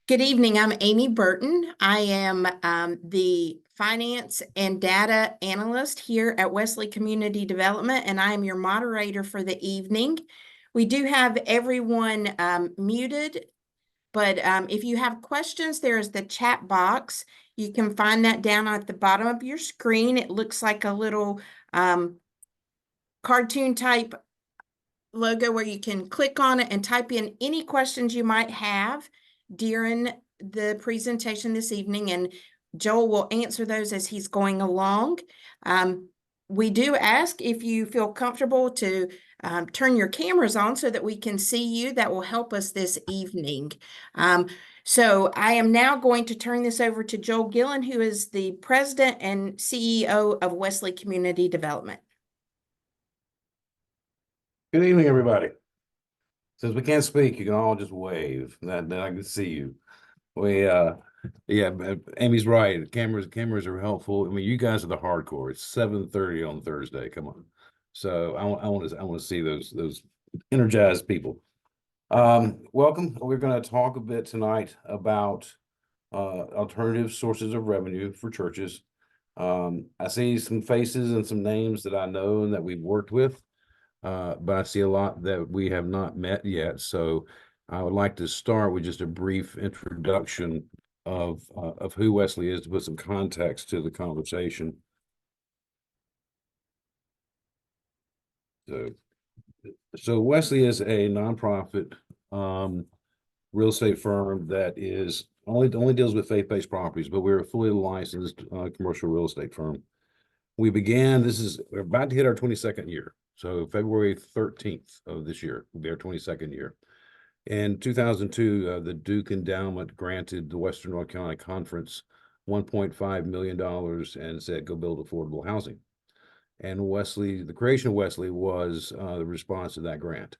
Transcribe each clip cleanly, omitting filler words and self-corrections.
Good evening. I'm Amy Burton. I am the finance and data analyst here at Wesley Community Development, and I am your moderator for the evening. We do have everyone muted, but if you have questions, there is the chat box. You can find that down at the bottom of your screen. It looks like a little cartoon type logo where you can click on it and type in any questions you might have during the presentation this evening, and Joel will answer those as he's going along. We do ask if you feel comfortable to turn your cameras on so that we can see you. That will help us this evening. So I am now going to turn this over to Joel Gillen, who is the President and CEO of Wesley Community Development. Good evening, everybody. Since we can't speak, you can all just wave. Then I can see you. Yeah, Amy's right. Cameras are helpful. I mean, you guys are the hardcore. It's 7:30 on Thursday. Come on. So I want to see those energized people. Welcome. We're going to talk a bit tonight about alternative sources of revenue for churches. I see some faces and some names that I know and that we've worked with. But I see a lot that we have not met yet. So I would like to start with just a brief introduction of who Wesley is to put some context to the conversation. So Wesley is a nonprofit real estate firm that is only deals with faith-based properties, but we're a fully licensed commercial real estate firm. We're about to hit our 22nd year. So February 13th of this year will be our 22nd year. In 2002, the Duke Endowment granted the Western North Carolina Conference $1.5 million and said, go build affordable housing. And the creation of Wesley was the response to that grant.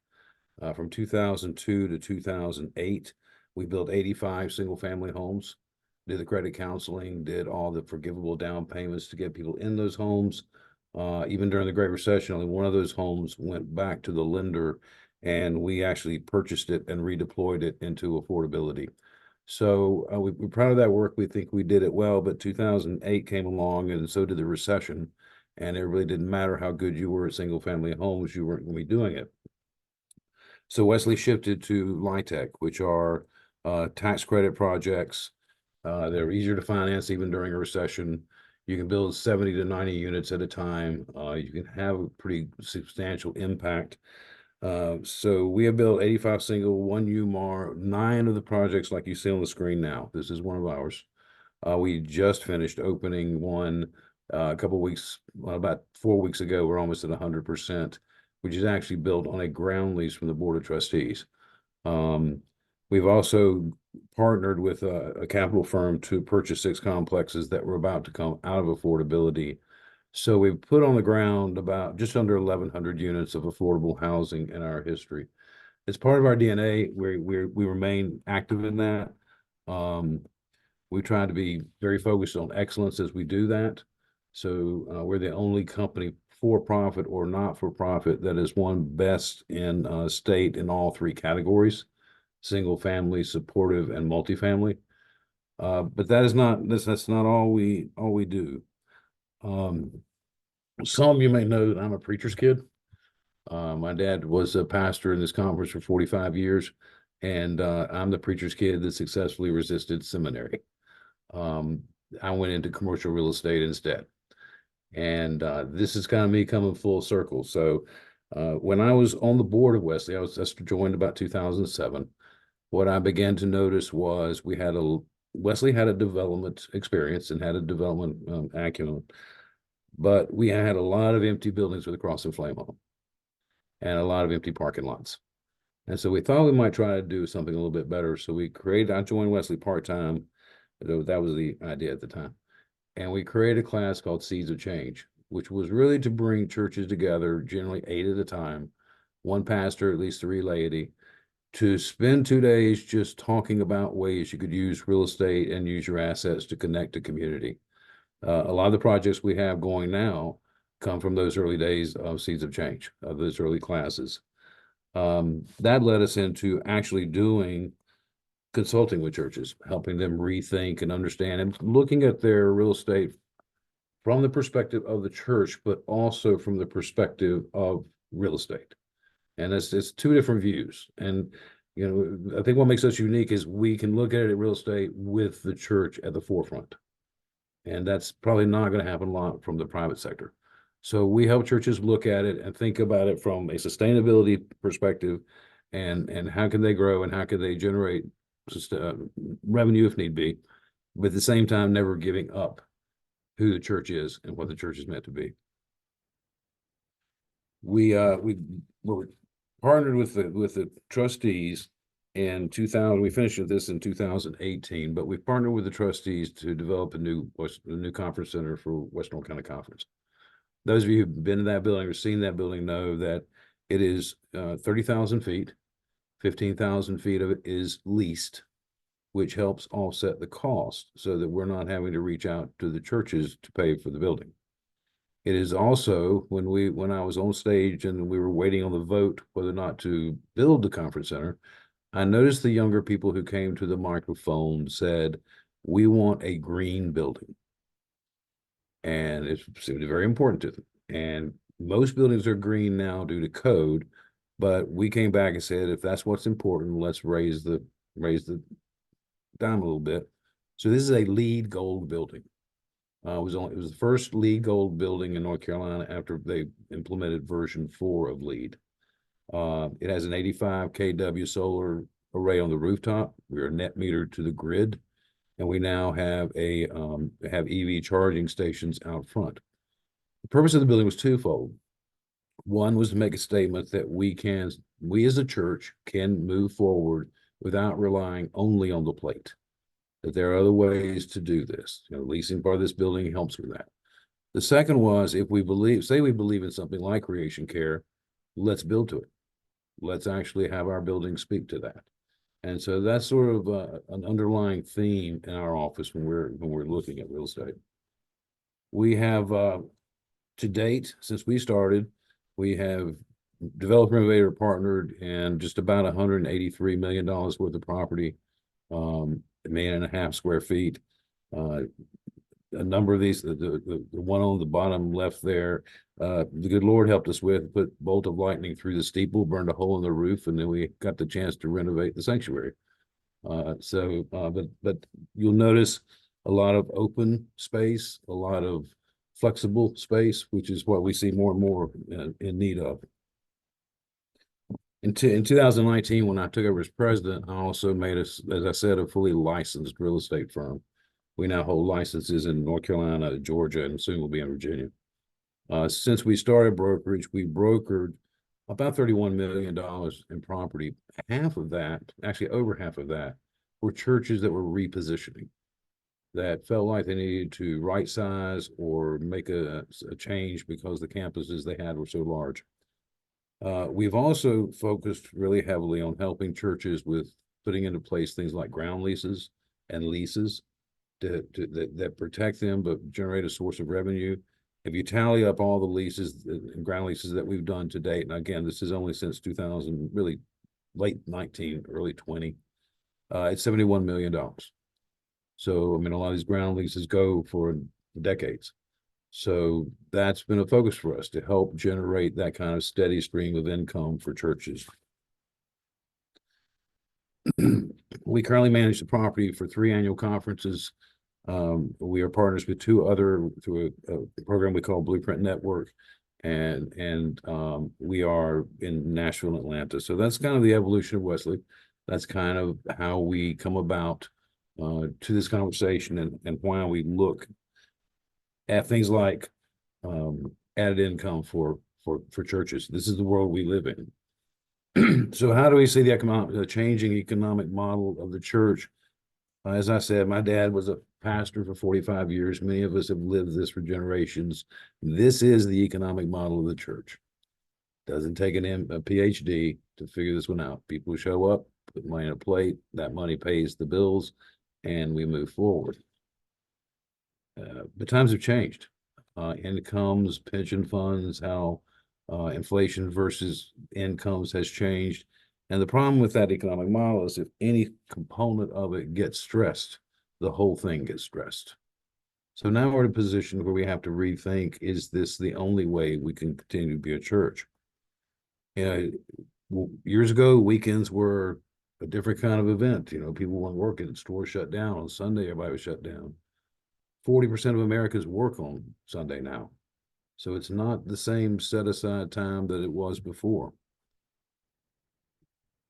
From 2002 to 2008, we built 85 single-family homes, did the credit counseling, did all the forgivable down payments to get people in those homes. Even during the Great Recession, only one of those homes went back to the lender, and we actually purchased it and redeployed it into affordability. So we're proud of that work. We think we did it well, but 2008 came along, and so did the recession, and it really didn't matter how good you were at single-family homes, you weren't going to be doing it. So Wesley shifted to LIHTC, which are tax credit projects. They're easier to finance even during a recession. You can build 70 to 90 units at a time. You can have a pretty substantial impact. So we have built 85 single, 1 UMAR, 9 of the projects like you see on the screen now. This is one of ours. We just finished opening one a couple weeks, about 4 weeks ago. We're almost at 100%, which is actually built on a ground lease from the Board of Trustees. We've also partnered with a capital firm to purchase 6 complexes that were about to come out of affordability. So we've put on the ground about just under 1,100 units of affordable housing in our history. It's part of our DNA. We remain active in that. We try to be very focused on excellence as we do that. So we're the only company, for-profit or not-for-profit, that has won best in state in all 3 categories: single family, supportive, and multifamily. But that's not all we do. Some of you may know that I'm a preacher's kid. My dad was a pastor in this conference for 45 years, and I'm the preacher's kid that successfully resisted seminary. I went into commercial real estate instead. And this is kind of me coming full circle. So when I was on the board of Wesley, I was just joined about 2007. What I began to notice was Wesley had a development experience and had a development acumen, but we had a lot of empty buildings with a cross and flame home and a lot of empty parking lots. And so we thought we might try to do something a little bit better. So I joined Wesley part-time. That was the idea at the time. And we created a class called Seeds of Change, which was really to bring churches together, generally 8 at a time, 1 pastor, at least 3 laity, to spend 2 days just talking about ways you could use real estate and use your assets to connect to community. A lot of the projects we have going now come from those early days of Seeds of Change, of those early classes. That led us into actually doing consulting with churches, helping them rethink and understand and looking at their real estate from the perspective of the church, but also from the perspective of real estate. And it's two different views. And, I think what makes us unique is we can look at it real estate with the church at the forefront. And that's probably not going to happen a lot from the private sector. So we help churches look at it and think about it from a sustainability perspective, and how can they grow and how can they generate revenue if need be, but at the same time never giving up who the church is and what the church is meant to be. We were partnered with the trustees in 2000. We finished this in 2018, but we partnered with the trustees to develop a new conference center for Western North Carolina Conference. Those of you who've been in that building or seen that building know that it is 30,000 feet. 15,000 feet of it is leased, which helps offset the cost so that we're not having to reach out to the churches to pay for the building. It is also, when I was on stage and we were waiting on the vote whether or not to build the conference center, I noticed the younger people who came to the microphone said, "We want a green building." And it seemed very important to them. And most buildings are green now due to code, but we came back and said, if that's what's important, let's raise the dime a little bit. So this is a LEED Gold building. It was the first LEED Gold building in North Carolina after they implemented version 4 of LEED. It has an 85 kW solar array on the rooftop. We are net metered to the grid, and we now have have EV charging stations out front. The purpose of the building was twofold. One was to make a statement that we as a church can move forward without relying only on the plate, that there are other ways to do this. Leasing part of this building helps with that. The second was, if we say we believe in something like creation care, let's build to it. Let's actually have our building speak to that. And so that's sort of an underlying theme in our office when we're looking at real estate. We have, to date, since we started, we have developer innovator partnered in just about $183 million worth of property, 1.5 million square feet. A number of these, the one on the bottom left there, the good Lord helped us with, put bolt of lightning through the steeple, burned a hole in the roof, and then we got the chance to renovate the sanctuary. But you'll notice a lot of open space, a lot of flexible space, which is what we see more and more in need of. In 2019, when I took over as president, I also made us, as I said, a fully licensed real estate firm. We now hold licenses in North Carolina, Georgia, and soon we'll be in Virginia. Since we started brokerage, we brokered about $31 million in property. Half of that, actually over half of that, were churches that were repositioning, that felt like they needed to right size or make a change because the campuses they had were so large. We've also focused really heavily on helping churches with putting into place things like ground leases and leases that protect them but generate a source of revenue. If you tally up all the leases and ground leases that we've done to date, and again, this is only since 2000, really late 19, early 20, it's $71 million. So, I mean, a lot of these ground leases go for decades. So that's been a focus for us to help generate that kind of steady stream of income for churches. We currently manage the property for 3 annual conferences. We are partners with 2 other through a program we call Blueprint Network, and we are in Nashville and Atlanta. So that's kind of the evolution of Wesley. That's kind of how we come about to this conversation and why we look at things like added income for churches. This is the world we live in. So how do we see the changing economic model of the church? As I said, my dad was a pastor for 45 years. Many of us have lived this for generations. This is the economic model of the church. Doesn't take a PhD to figure this one out. People show up, put money on a plate, that money pays the bills, and we move forward. But times have changed. Incomes, pension funds, how inflation versus incomes has changed. And the problem with that economic model is if any component of it gets stressed, the whole thing gets stressed. So now we're in a position where we have to rethink, is this the only way we can continue to be a church? Years ago, weekends were a different kind of event. People weren't working, stores shut down. On Sunday, everybody was shut down. 40% of Americans work on Sunday now. So it's not the same set aside time that it was before.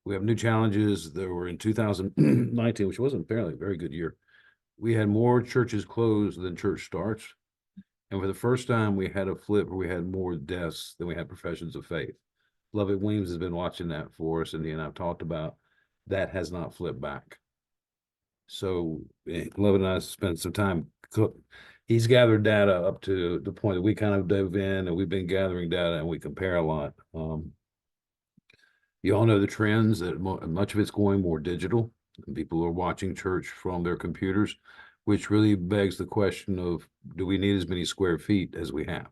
We have new challenges. There were in 2019, which wasn't apparently a very good year. We had more churches closed than church starts. And for the first time, we had a flip where we had more deaths than we had professions of faith. Lovett Williams has been watching that for us, and he and I've talked about that has not flipped back. So Lovett and I spent some time. He's gathered data up to the point that we kind of dove in, and we've been gathering data, and we compare a lot. You all know the trends that much of it's going more digital. People are watching church from their computers, which really begs the question of, do we need as many square feet as we have?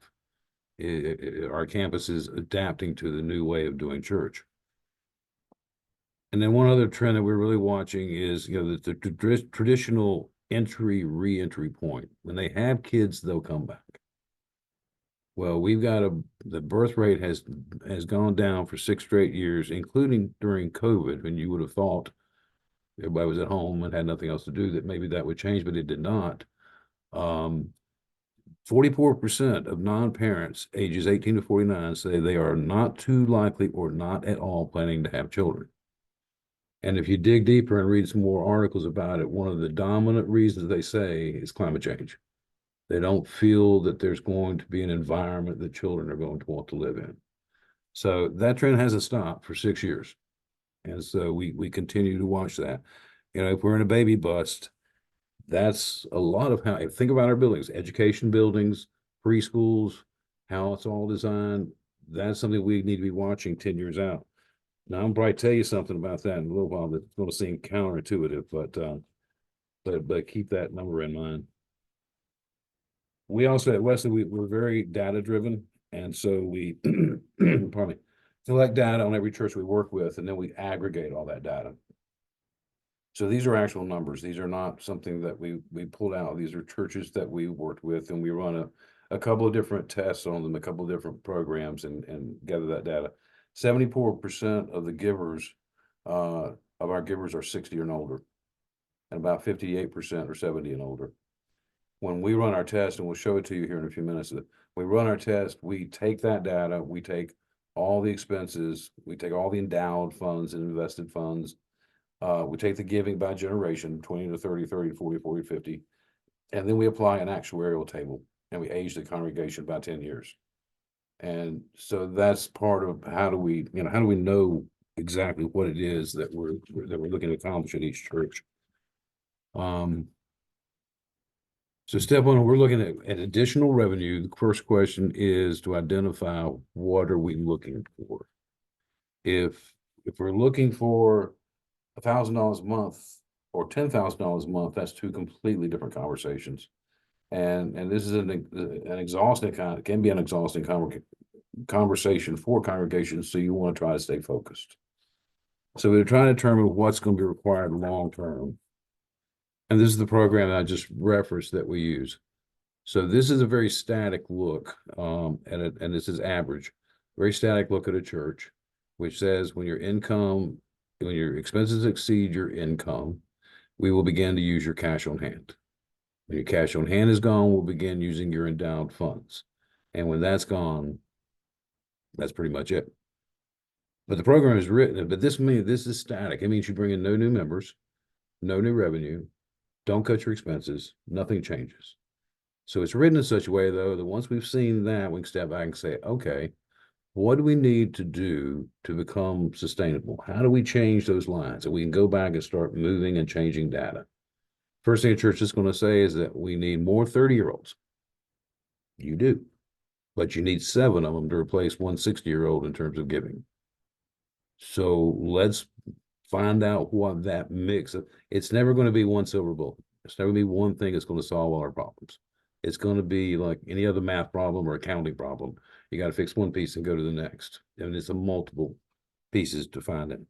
Our campus is adapting to the new way of doing church. And then one other trend that we're really watching is, the traditional re-entry point. When they have kids, they'll come back. Well, the birth rate has gone down for 6 straight years, including during COVID, when you would have thought everybody was at home and had nothing else to do, that maybe that would change, but it did not. 44% of non-parents ages 18 to 49 say they are not too likely or not at all planning to have children. And if you dig deeper and read some more articles about it, one of the dominant reasons they say is climate change. They don't feel that there's going to be an environment that children are going to want to live in. So that trend hasn't stopped for 6 years. And so we continue to watch that. If we're in a baby bust, that's a lot of how, think about our buildings, education buildings, preschools, how it's all designed. That's something we need to be watching 10 years out. Now, I'm probably tell you something about that in a little while that's going to seem counterintuitive, but keep that number in mind. We also at Wesley, we're very data driven. And so we, pardon me, collect data on every church we work with, and then we aggregate all that data. So these are actual numbers. These are not something that we pulled out. These are churches that we worked with, and we run a couple of different tests on them, a couple of different programs, and gather that data. 74% of the givers, of our givers, are 60 and older, and about 58% are 70 and older. When we run our test, and we'll show it to you here in a few minutes, we run our test, we take that data, we take all the expenses, we take all the endowed funds and invested funds, we take the giving by generation, 20 to 30, 30 to 40, 40 to 50, and then we apply an actuarial table, and we age the congregation by 10 years. And so that's part of how do we know exactly what it is that we're looking to accomplish at each church. So step one, we're looking at additional revenue. The first question is to identify what are we looking for. If we're looking for $1,000 a month or $10,000 a month, that's two completely different conversations. And this is an exhausting can be an exhausting conversation for congregations. So you want to try to stay focused. So we're trying to determine what's going to be required long term. And this is the program that I just referenced that we use. So this is a very static look at it, and this is average, very static look at a church, which says when your expenses exceed your income, we will begin to use your cash on hand. When your cash on hand is gone, we'll begin using your endowed funds. And when that's gone, that's pretty much it. But the program is written, but this is static. It means you bring in no new members, no new revenue, don't cut your expenses, nothing changes. So it's written in such a way, though, that once we've seen that, we can step back and say, okay, what do we need to do to become sustainable? How do we change those lines? And we can go back and start moving and changing data. First thing a church is going to say is that we need more 30-year-olds. You do, but you need 7 of them to replace one 60-year-old in terms of giving. So let's find out what that mix of. It's never going to be one silver bullet. It's never going to be one thing that's going to solve all our problems. It's going to be like any other math problem or accounting problem. You got to fix one piece and go to the next. And it's a multiple pieces to find it.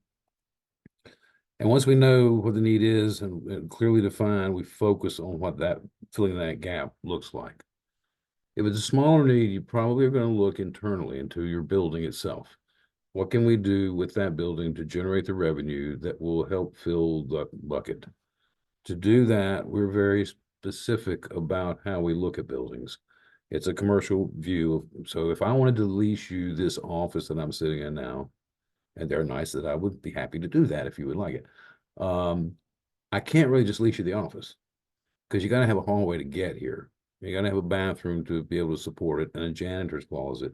And once we know what the need is and clearly defined, we focus on what that filling that gap looks like. If it's a smaller need, you probably are going to look internally into your building itself. What can we do with that building to generate the revenue that will help fill the bucket? To do that, we're very specific about how we look at buildings. It's a commercial view. So if I wanted to lease you this office that I'm sitting in now, and they're nice, that I would be happy to do that if you would like it. I can't really just lease you the office because you got to have a hallway to get here. You got to have a bathroom to be able to support it and a janitor's closet.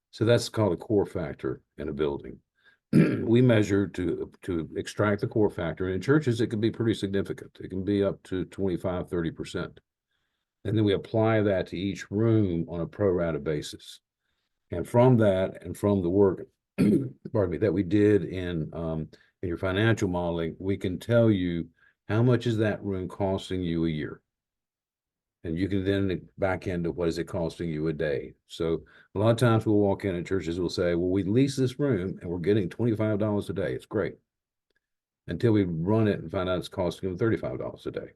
So that's called a core factor in a building. We measure to extract the core factor. And in churches, it can be pretty significant. It can be up to 25, 30%. And then we apply that to each room on a pro rata basis. And from that, and from the work, pardon me, that we did in your financial modeling, we can tell you how much is that room costing you a year. And you can then back into what is it costing you a day. So a lot of times we'll walk in and churches will say, well, we lease this room and we're getting $25 a day. It's great. Until we run it and find out it's costing them $35 a day.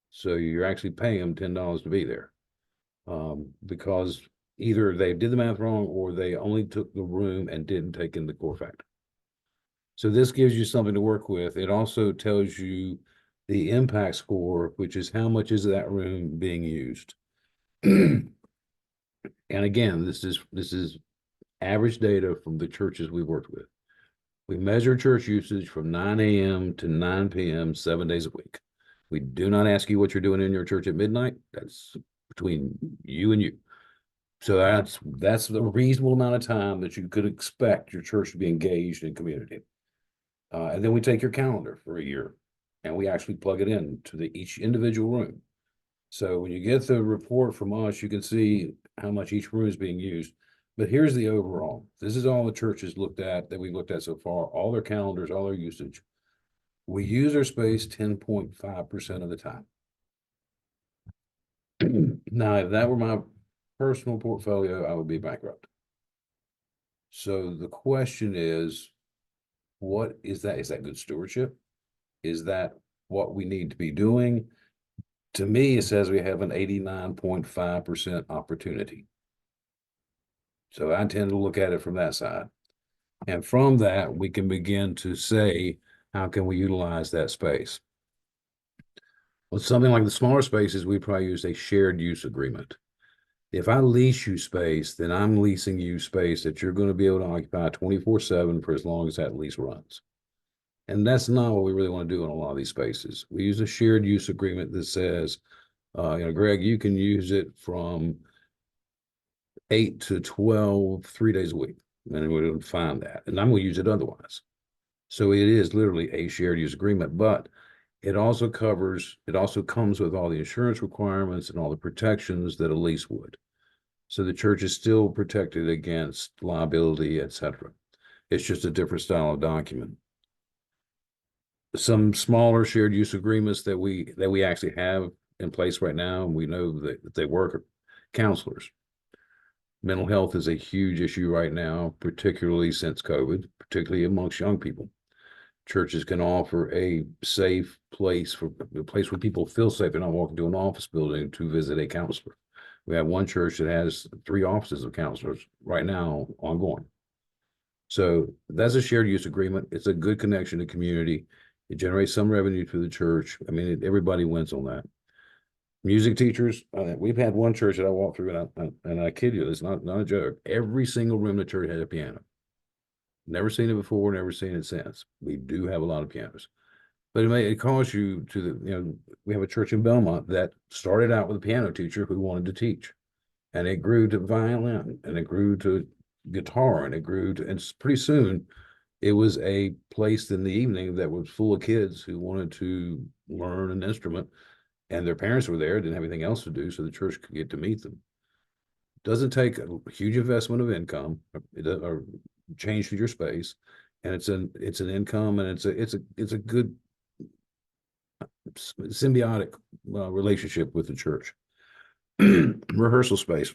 So you're actually paying them $10 to be there. Because either they did the math wrong or they only took the room and didn't take in the core factor. So this gives you something to work with. It also tells you the impact score, which is how much is that room being used. And again, this is average data from the churches we worked with. We measure church usage from 9 a.m. to 9 p.m. 7 days a week. We do not ask you what you're doing in your church at midnight. That's between you and you. So that's the reasonable amount of time that you could expect your church to be engaged in community. And then we take your calendar for a year and we actually plug it in to each individual room. So when you get the report from us, you can see how much each room is being used. But here's the overall. This is all the churches looked at that we looked at so far, all their calendars, all their usage. We use our space 10.5% of the time. Now, if that were my personal portfolio, I would be bankrupt. So the question is, what is that? Is that good stewardship? Is that what we need to be doing? To me, it says we have an 89.5% opportunity. So I tend to look at it from that side. And from that, we can begin to say, how can we utilize that space? Well, something like the smaller spaces, we probably use a shared use agreement. If I lease you space, then I'm leasing you space that you're going to be able to occupy 24/7 for as long as that lease runs. And that's not what we really want to do in a lot of these spaces. We use a shared use agreement that says, Greg, you can use it from 8 to 12, 3 days a week. And we don't find that. And I'm going to use it otherwise. So it is literally a shared use agreement, but it also comes with all the insurance requirements and all the protections that a lease would. So the church is still protected against liability, etc. It's just a different style of document. Some smaller shared use agreements that we actually have in place right now, and we know that they work, are counselors. Mental health is a huge issue right now, particularly since COVID, particularly amongst young people. Churches can offer a safe place a place where people feel safe. They're not walking to an office building to visit a counselor. We have one church that has 3 offices of counselors right now ongoing. So that's a shared use agreement. It's a good connection to community. It generates some revenue to the church. I mean, everybody wins on that. Music teachers, we've had one church that I walked through, and I kid you, it's not a joke. Every single room in the church had a piano. Never seen it before, never seen it since. We do have a lot of pianos. But it calls you to we have a church in Belmont that started out with a piano teacher who wanted to teach. And it grew to violin, and it grew to guitar, and and pretty soon it was a place in the evening that was full of kids who wanted to learn an instrument, and their parents were there, didn't have anything else to do, so the church could get to meet them. Doesn't take a huge investment of income or change to your space, and it's an income, and it's a good symbiotic relationship with the church. Rehearsal space.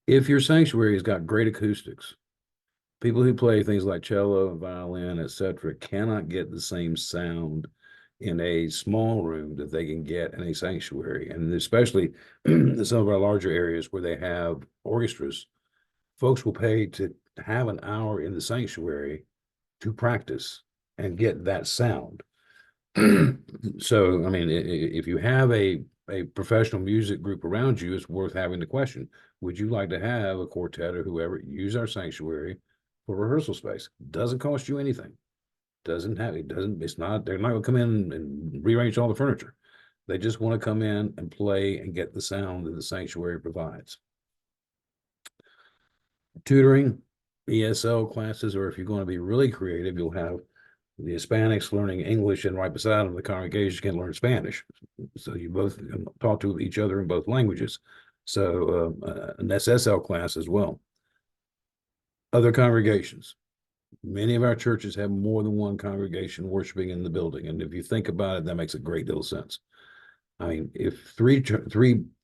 If your sanctuary has got great acoustics, People who play things like cello, violin, etc., cannot get the same sound in a small room that they can get in a sanctuary. And especially in some of our larger areas where they have orchestras, folks will pay to have an hour in the sanctuary to practice and get that sound. So, I mean, if you have a professional music group around you, it's worth having the question, would you like to have a quartet or whoever use our sanctuary for rehearsal space? Doesn't cost you anything. It's not, they're not gonna come in and rearrange all the furniture. They just want to come in and play and get the sound that the sanctuary provides. Tutoring, ESL classes, or if you're going to be really creative, you'll have the Hispanics learning English, and right beside them, the congregation can learn Spanish. So you both can talk to each other in both languages. So an SSL class as well. Other congregations. Many of our churches have more than one congregation worshiping in the building. And if you think about it, that makes a great deal of sense. I mean, if three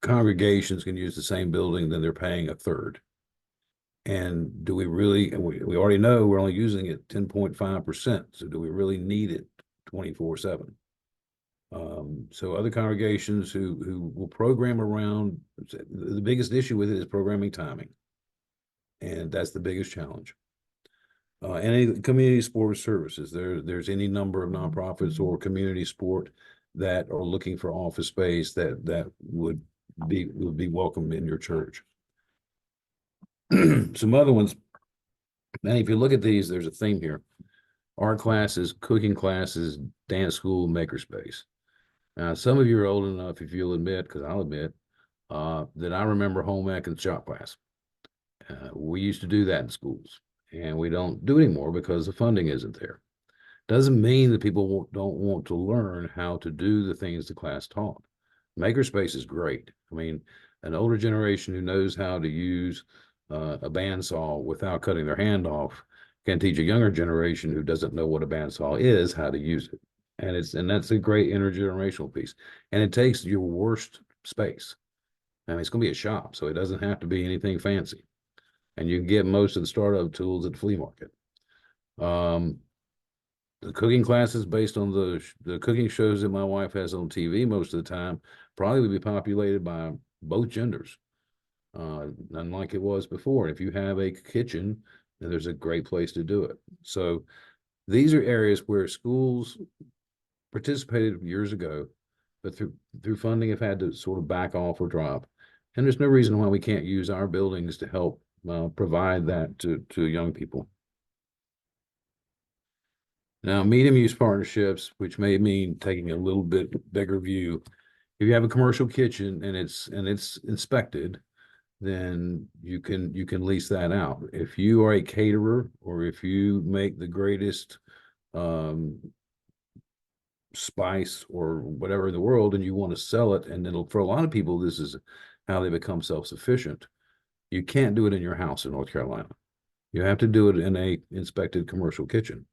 congregations can use the same building, then they're paying a third. And do we really, and we already know we're only using it 10.5%. So do we really need it 24/7? So other congregations who will program around, the biggest issue with it is programming timing. And that's the biggest challenge. Any community sport services, there's any number of nonprofits or community sport that are looking for office space that would be welcome in your church. Some other ones, and if you look at these, there's a theme here. Art classes, cooking classes, dance school, makerspace. Now, some of you are old enough, if you'll admit, because I'll admit, that I remember home ec and shop class. We used to do that in schools, and we don't do anymore because the funding isn't there. Doesn't mean that people don't want to learn how to do the things the class taught. Makerspace is great. I mean, an older generation who knows how to use a bandsaw without cutting their hand off can teach a younger generation who doesn't know what a bandsaw is how to use it. And that's a great intergenerational piece. And it takes your worst space. I mean, it's going to be a shop, so it doesn't have to be anything fancy. And you can get most of the startup tools at the flea market. The cooking classes based on the cooking shows that my wife has on TV most of the time probably would be populated by both genders, unlike it was before. If you have a kitchen, then there's a great place to do it. So these are areas where schools participated years ago, but through funding have had to sort of back off or drop. And there's no reason why we can't use our buildings to help provide that to young people. Now, medium use partnerships, which may mean taking a little bit bigger view. If you have a commercial kitchen and it's inspected, then you can lease that out. If you are a caterer or if you make the greatest spice or whatever in the world and you want to sell it, and it'll, for a lot of people, this is how they become self-sufficient. You can't do it in your house in North Carolina. You have to do it in a inspected commercial kitchen.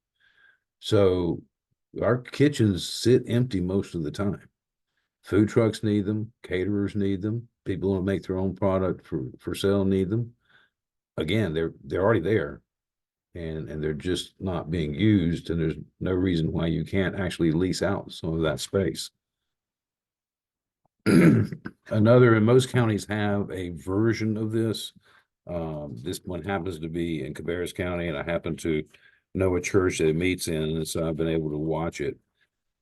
So our kitchens sit empty most of the time. Food trucks need them, caterers need them, people who make their own product for sale need them. Again, they're already there, and they're just not being used, and there's no reason why you can't actually lease out some of that space. Another, and most counties have a version of this. This one happens to be in Cabarrus County, and I happen to know a church that it meets in, and so I've been able to watch it.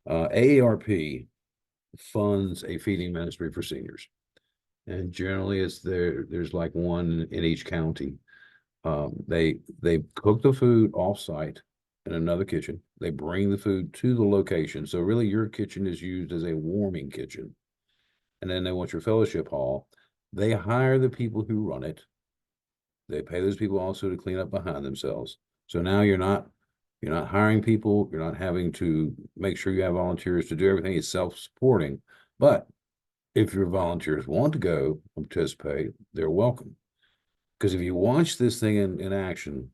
AARP funds a feeding ministry for seniors, and generally it's there's like one in each county. They cook the food off-site in another kitchen. They bring the food to the location, so really your kitchen is used as a warming kitchen. And then they want your fellowship hall. They hire the people who run it. They pay those people also to clean up behind themselves. So now you're not hiring people. You're not having to make sure you have volunteers to do everything. It's self-supporting. But if your volunteers want to go and participate, they're welcome. Because if you watch this thing in action,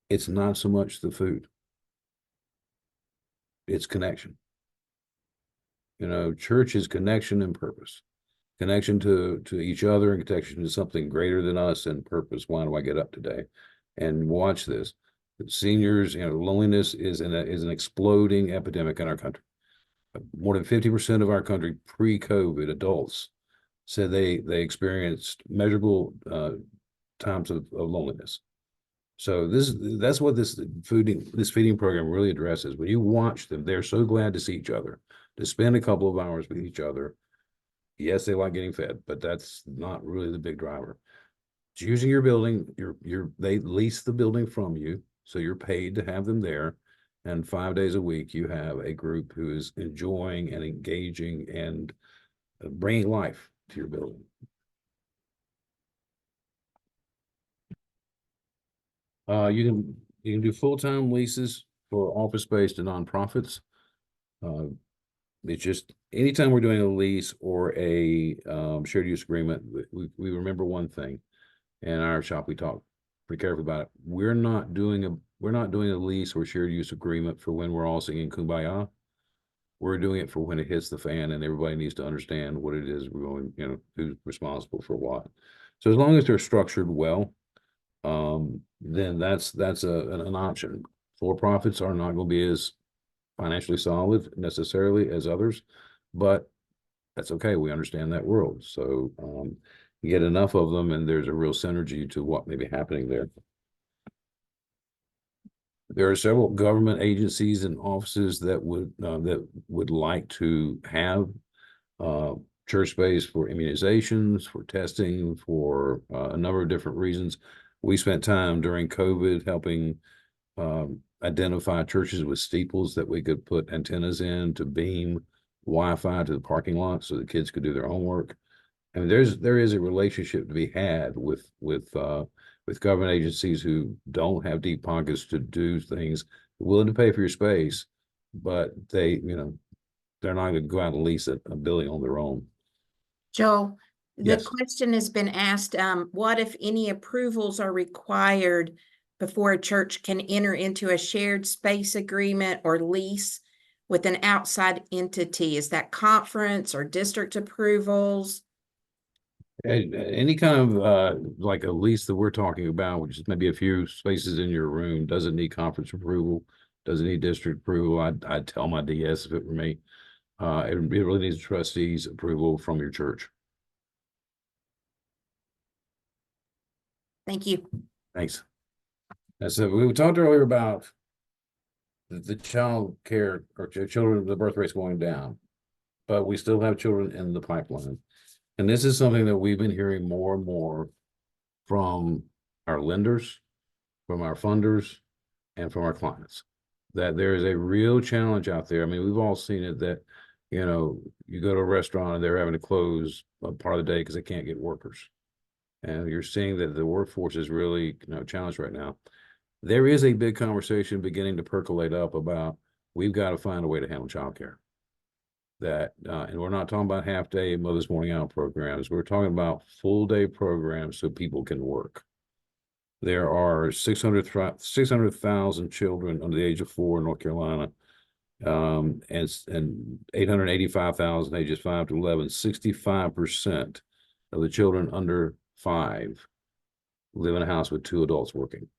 it's not so much the food. It's connection. You know, church is connection and purpose. Connection to each other and connection to something greater than us and purpose. Why do I get up today? And watch this. Seniors, loneliness is an exploding epidemic in our country. More than 50% of our country pre-COVID adults said they experienced measurable times of loneliness. So that's what this feeding program really addresses. When you watch them, they're so glad to see each other, to spend a couple of hours with each other. Yes, they like getting fed, but that's not really the big driver. It's using your building, they lease the building from you, so you're paid to have them there. And 5 days a week, you have a group who is enjoying and engaging and bringing life to your building. You can do full-time leases for office space to nonprofits. It's just anytime we're doing a lease or a shared use agreement, we remember one thing. In our shop, we talk pretty carefully about it. We're not doing a lease or shared use agreement for when we're all singing Kumbaya. We're doing it for when it hits the fan, and everybody needs to understand what it is we're going, who's responsible for what. So as long as they're structured well, then that's an option. For-profits are not going to be as financially solid necessarily as others, but that's okay. We understand that world. So you get enough of them, and there's a real synergy to what may be happening there. There are several government agencies and offices that would like to have church space for immunizations, for testing, for a number of different reasons. We spent time during COVID helping identify churches with steeples that we could put antennas in to beam Wi-Fi to the parking lot so the kids could do their homework. I mean, there is a relationship to be had with government agencies who don't have deep pockets to do things, willing to pay for your space, but they're not going to go out and lease a building on their own. Joe, the Yes. question has been asked, what if any approvals are required before a church can enter into a shared space agreement or lease with an outside entity? Is that conference or district approvals? Any kind of like a lease that we're talking about, which is maybe a few spaces in your room, doesn't need conference approval, doesn't need district approval. I'd tell my DS if it were me. It really needs trustees' approval from your church. Thank you. Thanks. And so we talked earlier about the child care or children, the birth rate's going down, but we still have children in the pipeline. And this is something that we've been hearing more and more from our lenders, from our funders, and from our clients, that there is a real challenge out there. I mean, we've all seen it that, you go to a restaurant and they're having to close a part of the day because they can't get workers. And you're seeing that the workforce is really, challenged right now. There is a big conversation beginning to percolate up about we've got to find a way to handle childcare. And we're not talking about half-day Mother's Morning Out programs. We're talking about full-day programs so people can work. There are 600,000 children under the age of 4 in North Carolina, and 885,000 ages 5 to 11. 65% of the children under 5 live in a house with 2 adults working.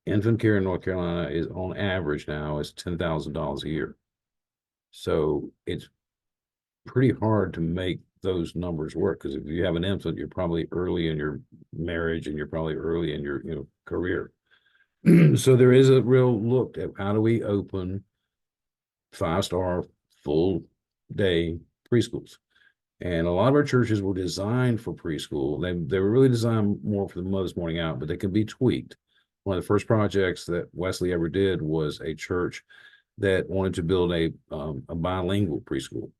Infant care in North Carolina is on average now is $10,000 a year. So it's pretty hard to make those numbers work, because if you have an infant, you're probably early in your marriage and you're probably early in your career. So there is a real look at how do we open 5-star full day preschools. And a lot of our churches were designed for preschool. They were really designed more for the Mother's Morning Out, but they can be tweaked. One of the first projects that Wesley ever did was a church that wanted to build a bilingual preschool.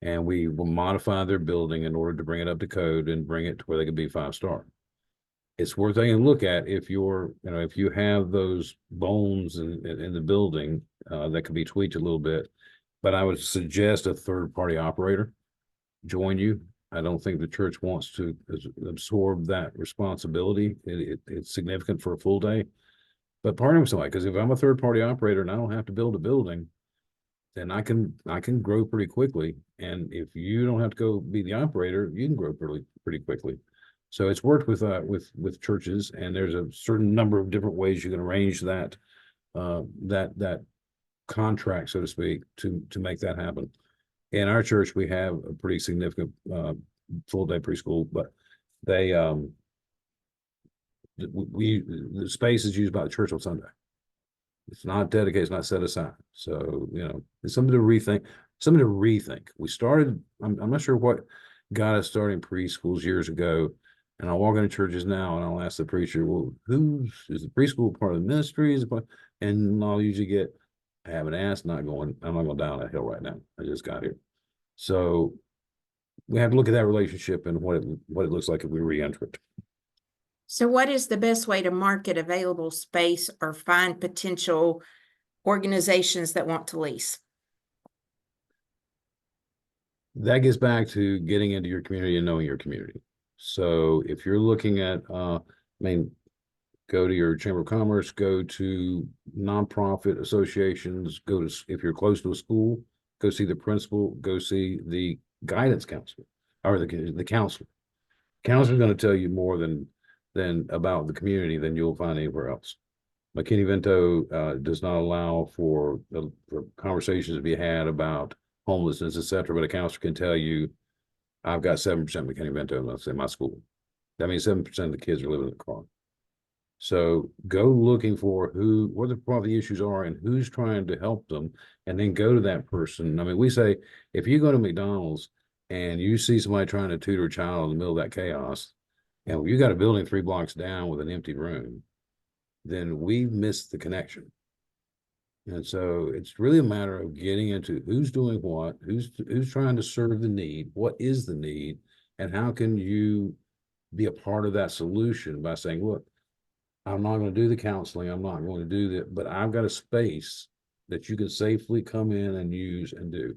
And we will modify their building in order to bring it up to code and bring it to where they could be 5-star. It's worth taking a look at if if you have those bones in the building that could be tweaked a little bit. But I would suggest a third-party operator join you. I don't think the church wants to absorb that responsibility. It's significant for a full day, but partner with somebody, because if I'm a third-party operator and I don't have to build a building, then I can grow pretty quickly. And if you don't have to go be the operator, you can grow pretty quickly. So it's worked with churches, and there's a certain number of different ways you can arrange that that contract, so to speak, to make that happen. In our church, we have a pretty significant full day preschool, but they the space is used by the church on Sunday. It's not dedicated, it's not set aside. So, it's something to rethink, something to rethink. We started, I'm not sure what got us starting preschools years ago. And I'll walk into churches now and I'll ask the preacher, well, is the preschool part of the ministry? And I'll usually get, I haven't asked, I'm not going down that hill right now. I just got here. So we have to look at that relationship and what it looks like if we re-enter it. So what is the best way to market available space or find potential organizations that want to lease? That gets back to getting into your community and knowing your community. So if you're looking at, go to your Chamber of Commerce, go to nonprofit associations, if you're close to a school, go see the principal, go see the guidance counselor or the counselor. Counselor is going to tell you more than about the community than you'll find anywhere else. McKinney-Vento does not allow for conversations to be had about homelessness, etc. But a counselor can tell you, I've got 7% McKinney-Vento in my school. That means 7% of the kids are living in the car. So go looking for what the issues are and who's trying to help them, and then go to that person. I mean, we say, if you go to McDonald's and you see somebody trying to tutor a child in the middle of that chaos, and you got a building 3 blocks down with an empty room, then we've missed the connection. And so it's really a matter of getting into who's doing what, who's trying to serve the need, what is the need, and how can you be a part of that solution by saying, look, I'm not going to do the counseling, I'm not going to do that, but I've got a space that you can safely come in and use and do.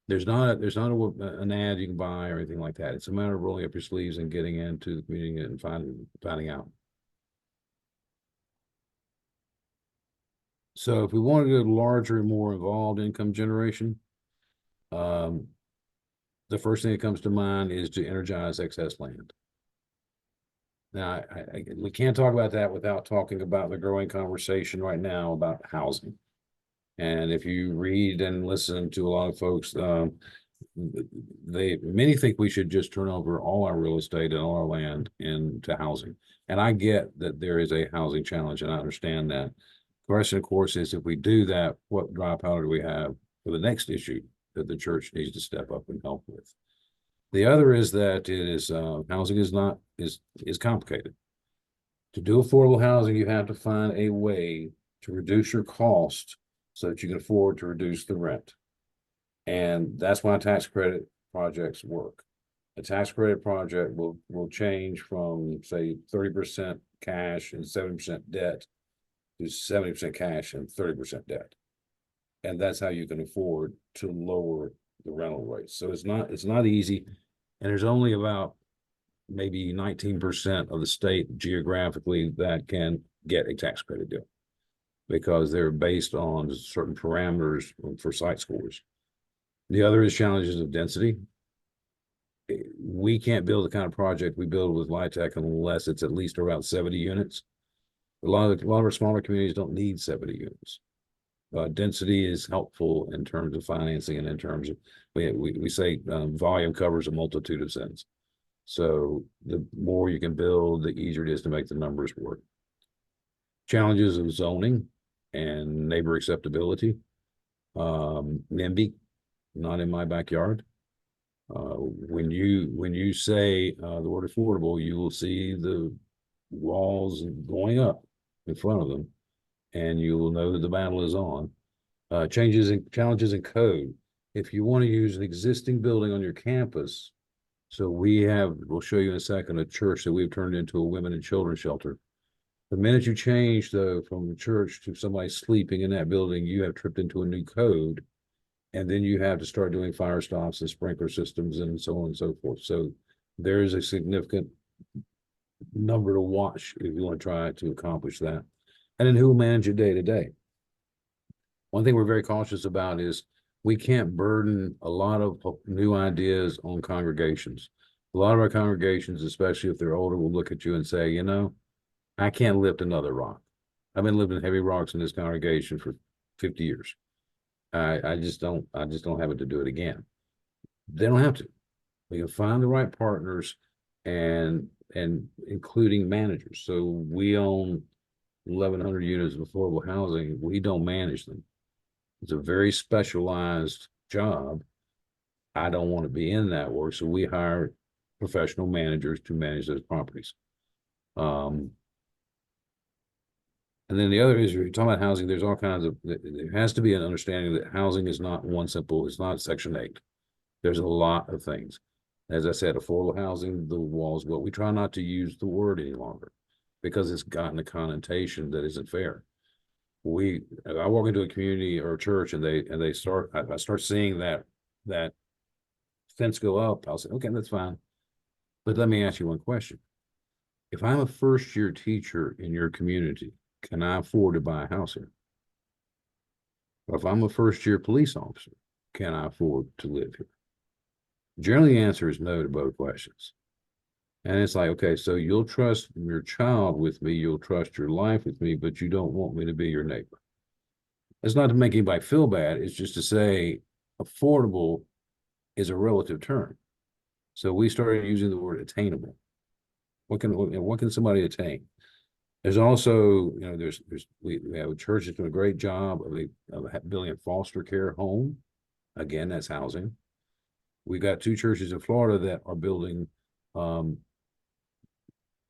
There's not an ad you can buy or anything like that. It's a matter of rolling up your sleeves and getting into the community and finding out. So if we want to go larger and more involved income generation, the first thing that comes to mind is to energize excess land. Now, we can't talk about that without talking about the growing conversation right now about housing. And if you read and listen to a lot of folks, many think we should just turn over all our real estate and all our land into housing. And I get that there is a housing challenge, and I understand that. The question, of course, is if we do that, what dry powder do we have for the next issue that the church needs to step up and help with? The other is that housing is complicated. To do affordable housing, you have to find a way to reduce your cost so that you can afford to reduce the rent. And that's why tax credit projects work. A tax credit project will change from, say, 30% cash and 70% debt to 70% cash and 30% debt. And that's how you can afford to lower the rental rates. So it's not easy. And there's only about maybe 19% of the state geographically that can get a tax credit deal, because they're based on certain parameters for site scores. The other is challenges of density. We can't build the kind of project we build with LIHTC unless it's at least around 70 units. A lot of our smaller communities don't need 70 units. Density is helpful in terms of financing and in terms of, we say volume covers a multitude of sins. So the more you can build, the easier it is to make the numbers work. Challenges of zoning and neighbor acceptability. NIMBY, not in my backyard. When you say the word affordable, you will see the walls going up in front of them, and you will know that the battle is on. Challenges in code. If you want to use an existing building on your campus, so we'll show you in a second, a church that we've turned into a women and children shelter. The minute you change, though, from the church to somebody sleeping in that building, you have tripped into a new code. And then you have to start doing fire stops and sprinkler systems and so on and so forth. So there's a significant number to watch if you want to try to accomplish that. And then who will manage it day to day? One thing we're very cautious about is we can't burden a lot of new ideas on congregations. A lot of our congregations, especially if they're older, will look at you and say, I can't lift another rock. I've been lifting heavy rocks in this congregation for 50 years. I just don't have it to do it again. They don't have to. We can find the right partners and including managers. So we own 1,100 units of affordable housing. We don't manage them. It's a very specialized job. I don't want to be in that work, so we hire professional managers to manage those properties. And then the other is, if you're talking about housing, there's all kinds of, there has to be an understanding that housing is not one simple, it's not Section 8. There's a lot of things. As I said, affordable housing, the walls, well, we try not to use the word any longer because it's gotten a connotation that isn't fair. I walk into a community or a church and I start seeing that fence go up. I'll say, okay, that's fine. But let me ask you one question. If I'm a first year teacher in your community, can I afford to buy a house here? Or if I'm a first year police officer, can I afford to live here? Generally, the answer is no to both questions. And it's like, okay, so you'll trust your child with me, you'll trust your life with me, but you don't want me to be your neighbor. It's not to make anybody feel bad. It's just to say affordable is a relative term. So we started using the word attainable. What can somebody attain? There's also, we have a church that's doing a great job of building a foster care home. Again, that's housing. We got 2 churches in Florida that are building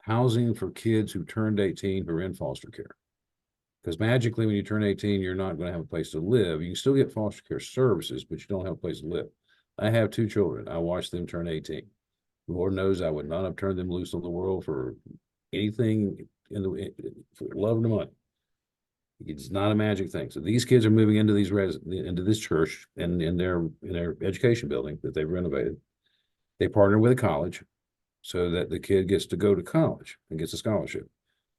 housing for kids who turned 18 who are in foster care. Because magically, when you turn 18, you're not going to have a place to live. You can still get foster care services, but you don't have a place to live. I have 2 children. I watched them turn 18. Lord knows I would not have turned them loose on the world for anything for love and money. It's not a magic thing. So these kids are moving into into this church and in their education building that they've renovated. They partner with a college so that the kid gets to go to college and gets a scholarship.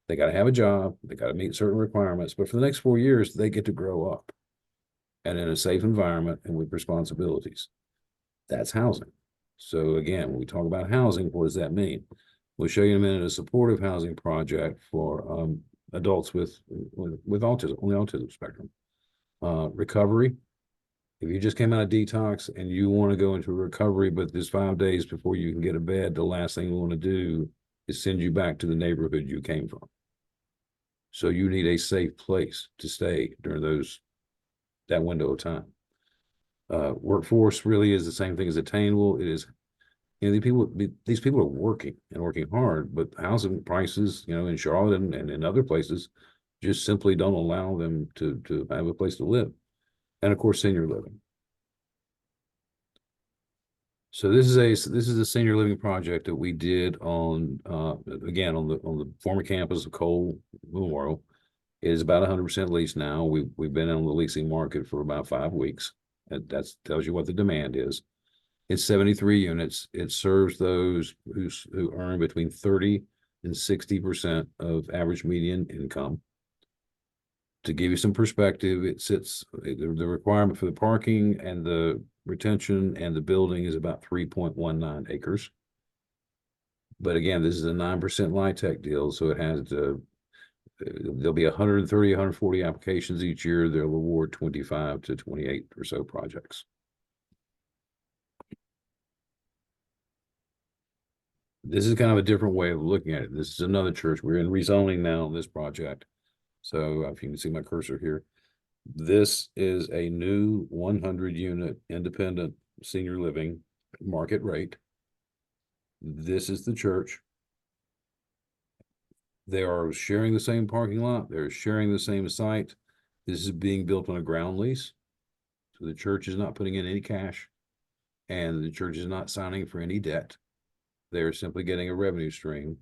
They got to have a job. They got to meet certain requirements. But for the next 4 years, they get to grow up and in a safe environment and with responsibilities. That's housing. So again, when we talk about housing, what does that mean? We'll show you in a minute a supportive housing project for adults with autism, on the autism spectrum. Recovery. If you just came out of detox and you want to go into recovery, but there's 5 days before you can get a bed, the last thing we want to do is send you back to the neighborhood you came from. So you need a safe place to stay during that window of time. Workforce really is the same thing as attainable. It is, these people are working and working hard, but housing prices, in Charlotte and in other places just simply don't allow them to have a place to live. And of course, senior living. So this is a senior living project that we did on again on the former campus of Cole Memorial. It is about 100% leased now. We've been on the leasing market for about 5 weeks. That tells you what the demand is. It's 73 units. It serves those who earn between 30 and 60% of average median income. To give you some perspective, the requirement for the parking and the retention and the building is about 3.19 acres. But again, this is a 9% LIHTC deal, so it has there'll be 130, 140 applications each year. They'll award 25 to 28 or so projects. This is kind of a different way of looking at it. This is another church. We're in rezoning now on this project. So if you can see my cursor here, this is a new 100 unit independent senior living market rate. This is the church. They are sharing the same parking lot. They're sharing the same site. This is being built on a ground lease. So the church is not putting in any cash and the church is not signing for any debt. They're simply getting a revenue stream,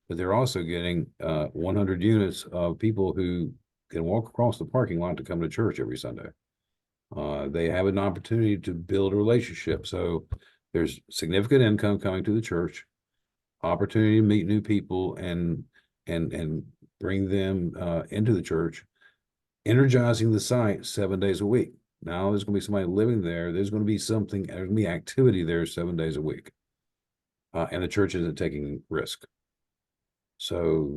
but they're also getting 100 units of people who can walk across the parking lot to come to church every Sunday. They have an opportunity to build a relationship. So there's significant income coming to the church, opportunity to meet new people and bring them into the church, energizing the site 7 days a week. Now there's going to be somebody living there. There's going to be activity there 7 days a week. and the church isn't taking risk. So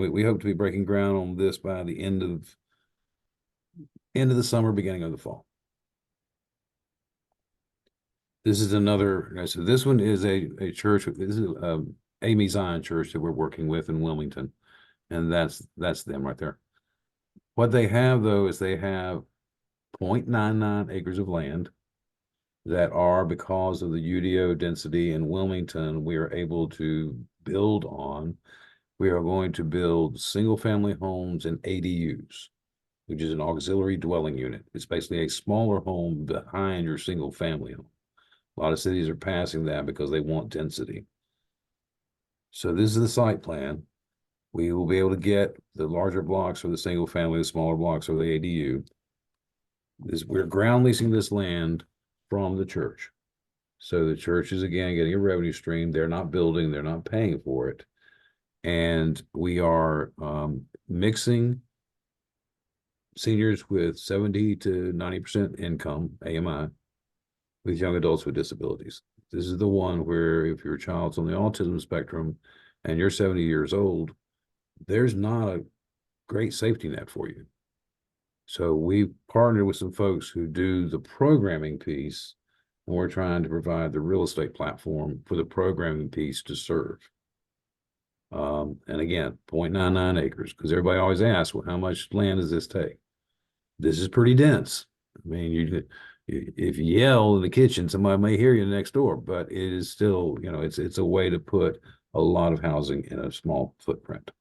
we hope to be breaking ground on this by the end of the summer, beginning of the fall. This is another, so this one is a church, this is Amy Zion Church that we're working with in Wilmington. And that's them right there. What they have though is they have 0.99 acres of land that are, because of the UDO density in Wilmington, we are able to build on. We are going to build single family homes and ADUs, which is an auxiliary dwelling unit. It's basically a smaller home behind your single family home. A lot of cities are passing that because they want density. So this is the site plan. We will be able to get the larger blocks for the single family, the smaller blocks for the ADU. We're ground leasing this land from the church. So the church is again getting a revenue stream. They're not building, they're not paying for it. And we are mixing seniors with 70 to 90% income, AMI, with young adults with disabilities. This is the one where if your child's on the autism spectrum and you're 70 years old, there's not a great safety net for you. So we partnered with some folks who do the programming piece, and we're trying to provide the real estate platform for the programming piece to serve. And again, 0.99 acres, because everybody always asks, well, how much land does this take? This is pretty dense. I mean, if you yell in the kitchen, somebody may hear you next door, but it is still, it's a way to put a lot of housing in a small footprint.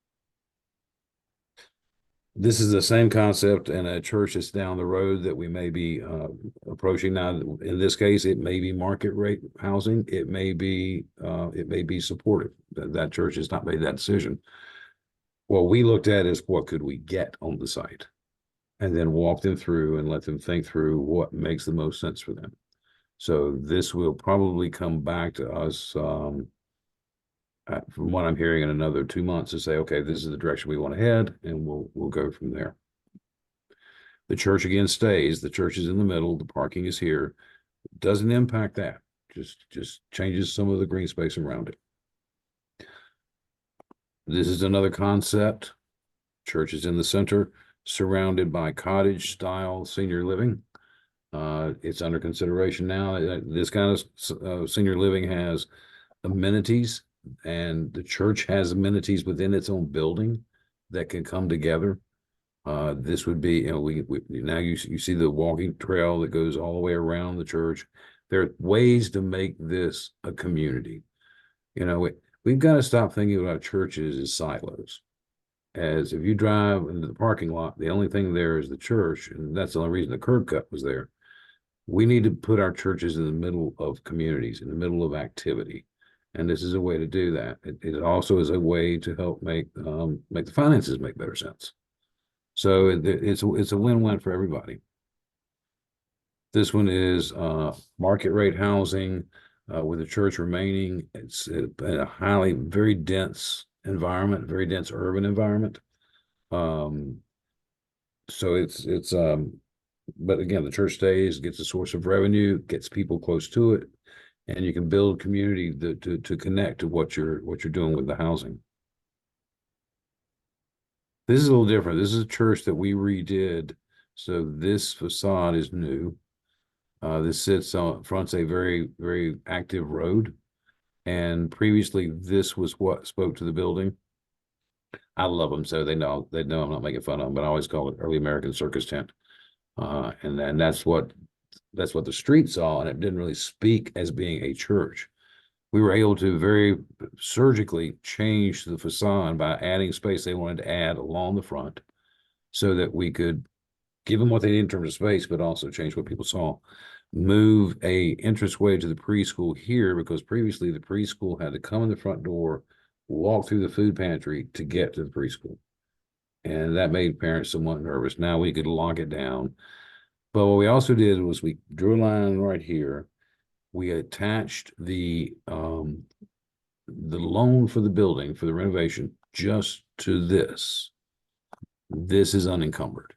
This is the same concept in a church that's down the road that we may be approaching now. In this case, it may be market rate housing. It may be supportive. That church has not made that decision. What we looked at is what could we get on the site, and then walk them through and let them think through what makes the most sense for them. So this will probably come back to us from what I'm hearing in another 2 months to say, okay, this is the direction we want to head, and we'll go from there. The church again stays. The church is in the middle. The parking is here. Doesn't impact that. Just changes some of the green space around it. This is another concept. Church is in the center, surrounded by cottage style senior living. It's under consideration now. This kind of senior living has amenities, and the church has amenities within its own building that can come together. This would be, now you see the walking trail that goes all the way around the church. There are ways to make this a community. We've got to stop thinking about churches as silos. As if you drive into the parking lot, the only thing there is the church, and that's the only reason the curb cut was there. We need to put our churches in the middle of communities, in the middle of activity. And this is a way to do that. It also is a way to help make the finances make better sense. So it's a win-win for everybody. This one is market rate housing with the church remaining. It's a very dense environment, very dense urban environment. So but again, the church stays, gets a source of revenue, gets people close to it, and you can build community to connect to what you're doing with the housing. This is a little different. This is a church that we redid. So this facade is new. This fronts a very, very active road. And previously this was what spoke to the building. I love them, so they know I'm not making fun of them, but I always call it early American circus tent. And then that's what the street saw, and it didn't really speak as being a church. We were able to very surgically change the facade by adding space they wanted to add along the front so that we could give them what they need in terms of space, but also change what people saw. Move a entranceway to the preschool here, because previously the preschool had to come in the front door, walk through the food pantry to get to the preschool. And that made parents somewhat nervous. Now we could lock it down. But what we also did was we drew a line right here. We attached the loan for the building, for the renovation, just to this. This is unencumbered.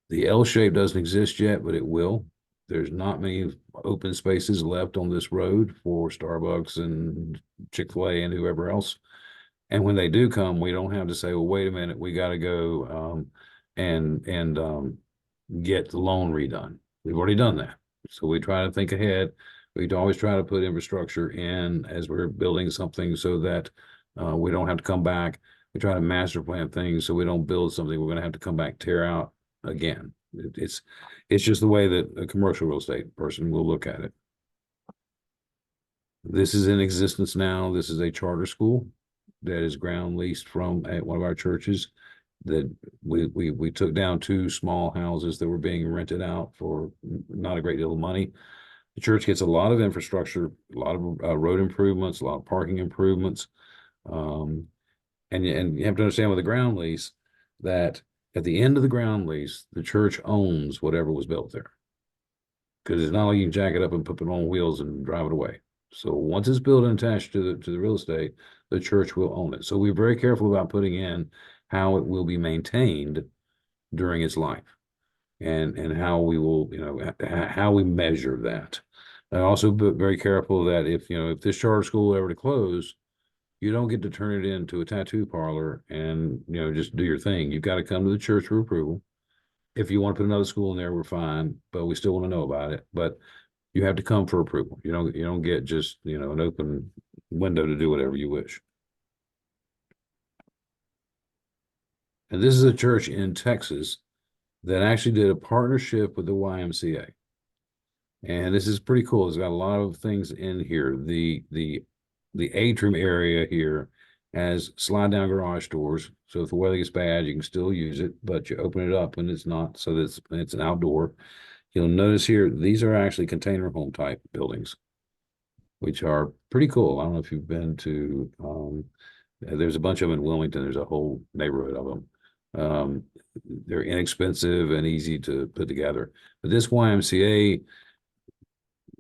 The L shape doesn't exist yet, but it will. There's not many open spaces left on this road for Starbucks and Chick-fil-A and whoever else. And when they do come, we don't have to say, well, wait a minute, we got to go and get the loan redone. We've already done that. So we try to think ahead. We'd always try to put infrastructure in as we're building something so that we don't have to come back. We try to master plan things so we don't build something we're going to have to come back, tear out again. It's just the way that a commercial real estate person will look at it. This is in existence now. This is a charter school that is ground leased from one of our churches that we took down 2 small houses that were being rented out for not a great deal of money. The church gets a lot of infrastructure, a lot of road improvements, a lot of parking improvements. And you have to understand with the ground lease that at the end of the ground lease, the church owns whatever was built there. Because it's not like you can jack it up and put it on wheels and drive it away. So once it's built and attached to the real estate, the church will own it. So we're very careful about putting in how it will be maintained during its life, and how we will, how we measure that. And also be very careful that if this charter school ever to close, you don't get to turn it into a tattoo parlor and just do your thing. You've got to come to the church for approval. If you want to put another school in there, we're fine, but we still want to know about it. But you have to come for approval. You don't get just an open window to do whatever you wish. And this is a church in Texas that actually did a partnership with the YMCA. And this is pretty cool. It's got a lot of things in here. The atrium area here has slide down garage doors. So if the weather gets bad, you can still use it, but you open it up when it's not, so that it's an outdoor. You'll notice here, these are actually container home type buildings, which are pretty cool. I don't know if you've been to, there's a bunch of them in Wilmington. There's a whole neighborhood of them. They're inexpensive and easy to put together. But this YMCA,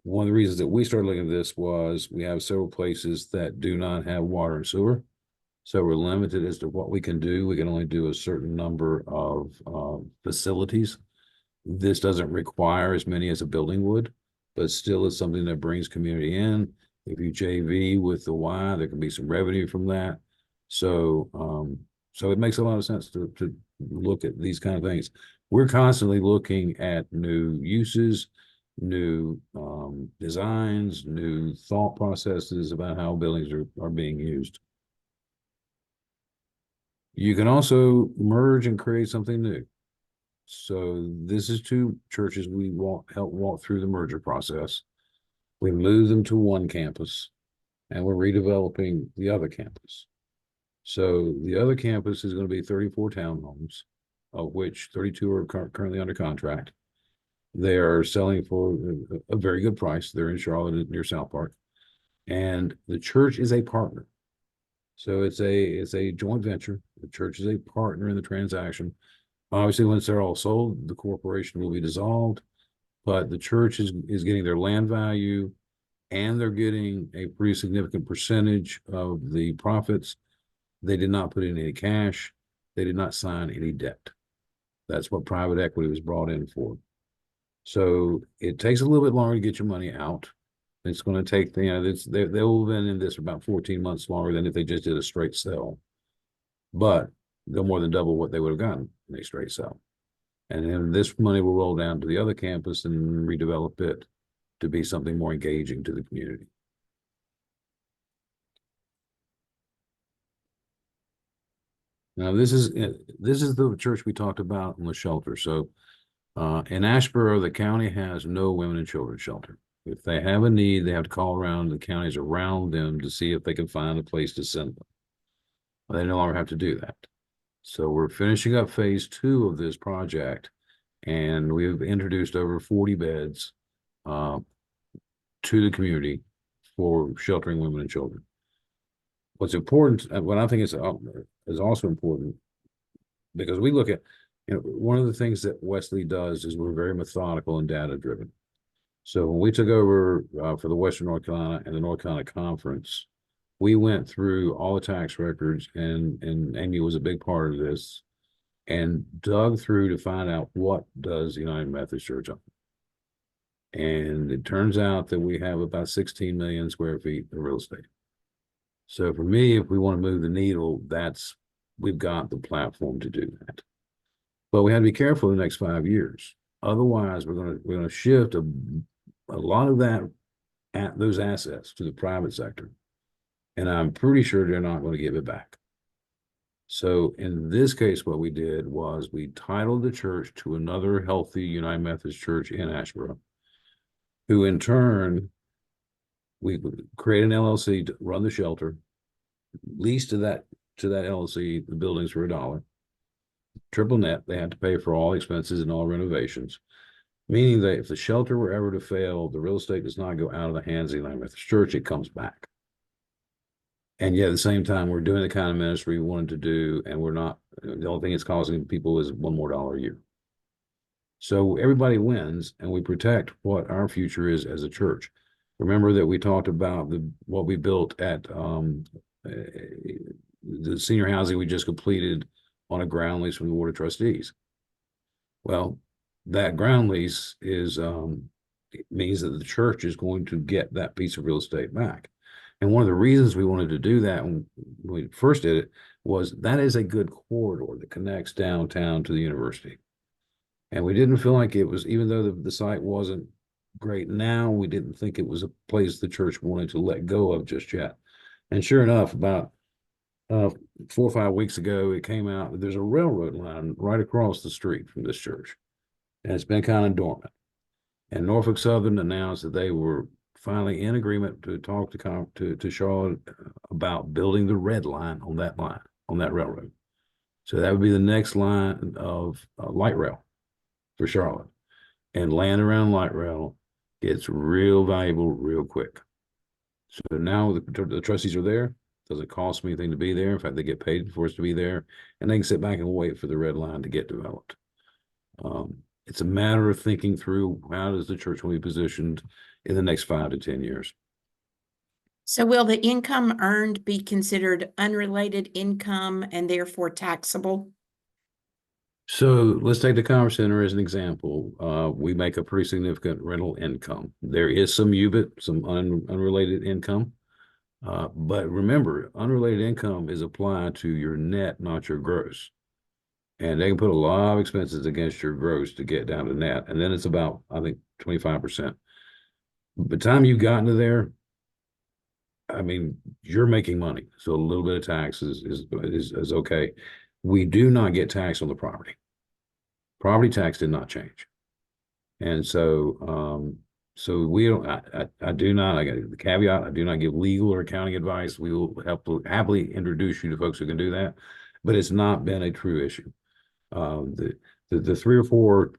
one of the reasons that we started looking at this was we have several places that do not have water and sewer. So we're limited as to what we can do. We can only do a certain number of facilities. This doesn't require as many as a building would, but still is something that brings community in. If you JV with the Y, there can be some revenue from that. So it makes a lot of sense to look at these kind of things. We're constantly looking at new uses, new designs, new thought processes about how buildings are being used. You can also merge and create something new. So this is 2 churches we help walk through the merger process. We move them to one campus and we're redeveloping the other campus. So the other campus is going to be 34 townhomes, of which 32 are currently under contract. They are selling for a very good price. They're in Charlotte near South Park. And the church is a partner. So it's a joint venture. The church is a partner in the transaction. Obviously, once they're all sold, the corporation will be dissolved, but the church is getting their land value and they're getting a pretty significant percentage of the profits. They did not put in any cash. They did not sign any debt. That's what private equity was brought in for. So it takes a little bit longer to get your money out. It's going to take, they will have been in this for about 14 months longer than if they just did a straight sell. But they'll more than double what they would have gotten in a straight sell. And then this money will roll down to the other campus and redevelop it to be something more engaging to the community. Now, this is the church we talked about in the shelter. So in Asheboro, the county has no women and children shelter. If they have a need, they have to call around the counties around them to see if they can find a place to send them. Well, they no longer have to do that. So we're finishing up phase 2 of this project, and we've introduced over 40 beds to the community for sheltering women and children. What's important, what I think is also important, because we look at, one of the things that Wesley does is we're very methodical and data driven. So when we took over for the Western North Carolina and the North Carolina Conference, we went through all the tax records, and Amy was a big part of this, and dug through to find out what does United Methodist Church own. And it turns out that we have about 16 million square feet of real estate. So for me, if we want to move the needle, we've got the platform to do that. But we have to be careful in the next 5 years. Otherwise, we're gonna shift a lot of those assets to the private sector. And I'm pretty sure they're not going to give it back. So in this case, what we did was we titled the church to another healthy United Methodist Church in Asheboro, who in turn, we create an LLC to run the shelter, lease to that LLC the buildings for $1, triple net. They had to pay for all expenses and all renovations, meaning that if the shelter were ever to fail, the real estate does not go out of the hands of the United Methodist Church, it comes back. And yet at the same time, we're doing the kind of ministry we wanted to do, and we're not, the only thing it's costing people is $1 more a year. So everybody wins, and we protect what our future is as a church. Remember that we talked about what we built at the senior housing we just completed on a ground lease from the Board of Trustees. Well, that ground lease is it means that the church is going to get that piece of real estate back. And one of the reasons we wanted to do that when we first did it was that is a good corridor that connects downtown to the university. And we didn't feel like it was, even though the site wasn't great now, we didn't think it was a place the church wanted to let go of just yet. And sure enough, about 4 or 5 weeks ago, it came out that there's a railroad line right across the street from this church. And it's been kind of dormant. And Norfolk Southern announced that they were finally in agreement to talk to Charlotte about building the red line, on that railroad. So that would be the next line of light rail for Charlotte. And land around light rail gets real valuable real quick. So now the trustees are there. Doesn't cost me anything to be there. In fact, they get paid for us to be there, and they can sit back and wait for the red line to get developed. It's a matter of thinking through how does the church will be positioned in the next 5 to 10 years. So will the income earned be considered unrelated income and therefore taxable? So let's take the Conference Center as an example. We make a pretty significant rental income. There is some UBIT, some unrelated income. But remember, unrelated income is applied to your net, not your gross. And they can put a lot of expenses against your gross to get down to net. And then it's about, I think, 25%. By the time you've gotten to there, I mean, you're making money. So a little bit of tax is okay. We do not get taxed on the property. Property tax did not change. And so, so we don't, I do not, I got the caveat, I do not give legal or accounting advice. We will happily introduce you to folks who can do that, but it's not been a true issue. The 3 or 4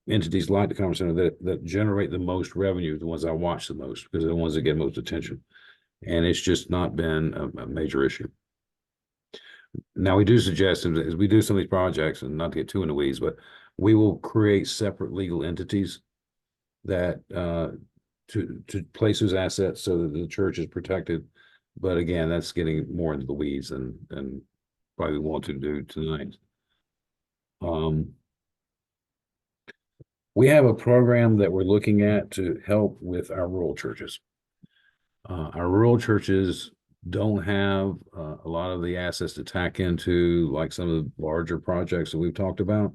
entities like the Conference Center that generate the most revenue, the ones I watch the most, because they're the ones that get most attention. And it's just not been a major issue. Now, we do suggest, as we do some of these projects, and not to get too in the weeds, but we will create separate legal entities that to place those assets so that the church is protected. But again, that's getting more into the weeds and probably want to do tonight. We have a program that we're looking at to help with our rural churches. Our rural churches don't have a lot of the assets to tack into, like some of the larger projects that we've talked about.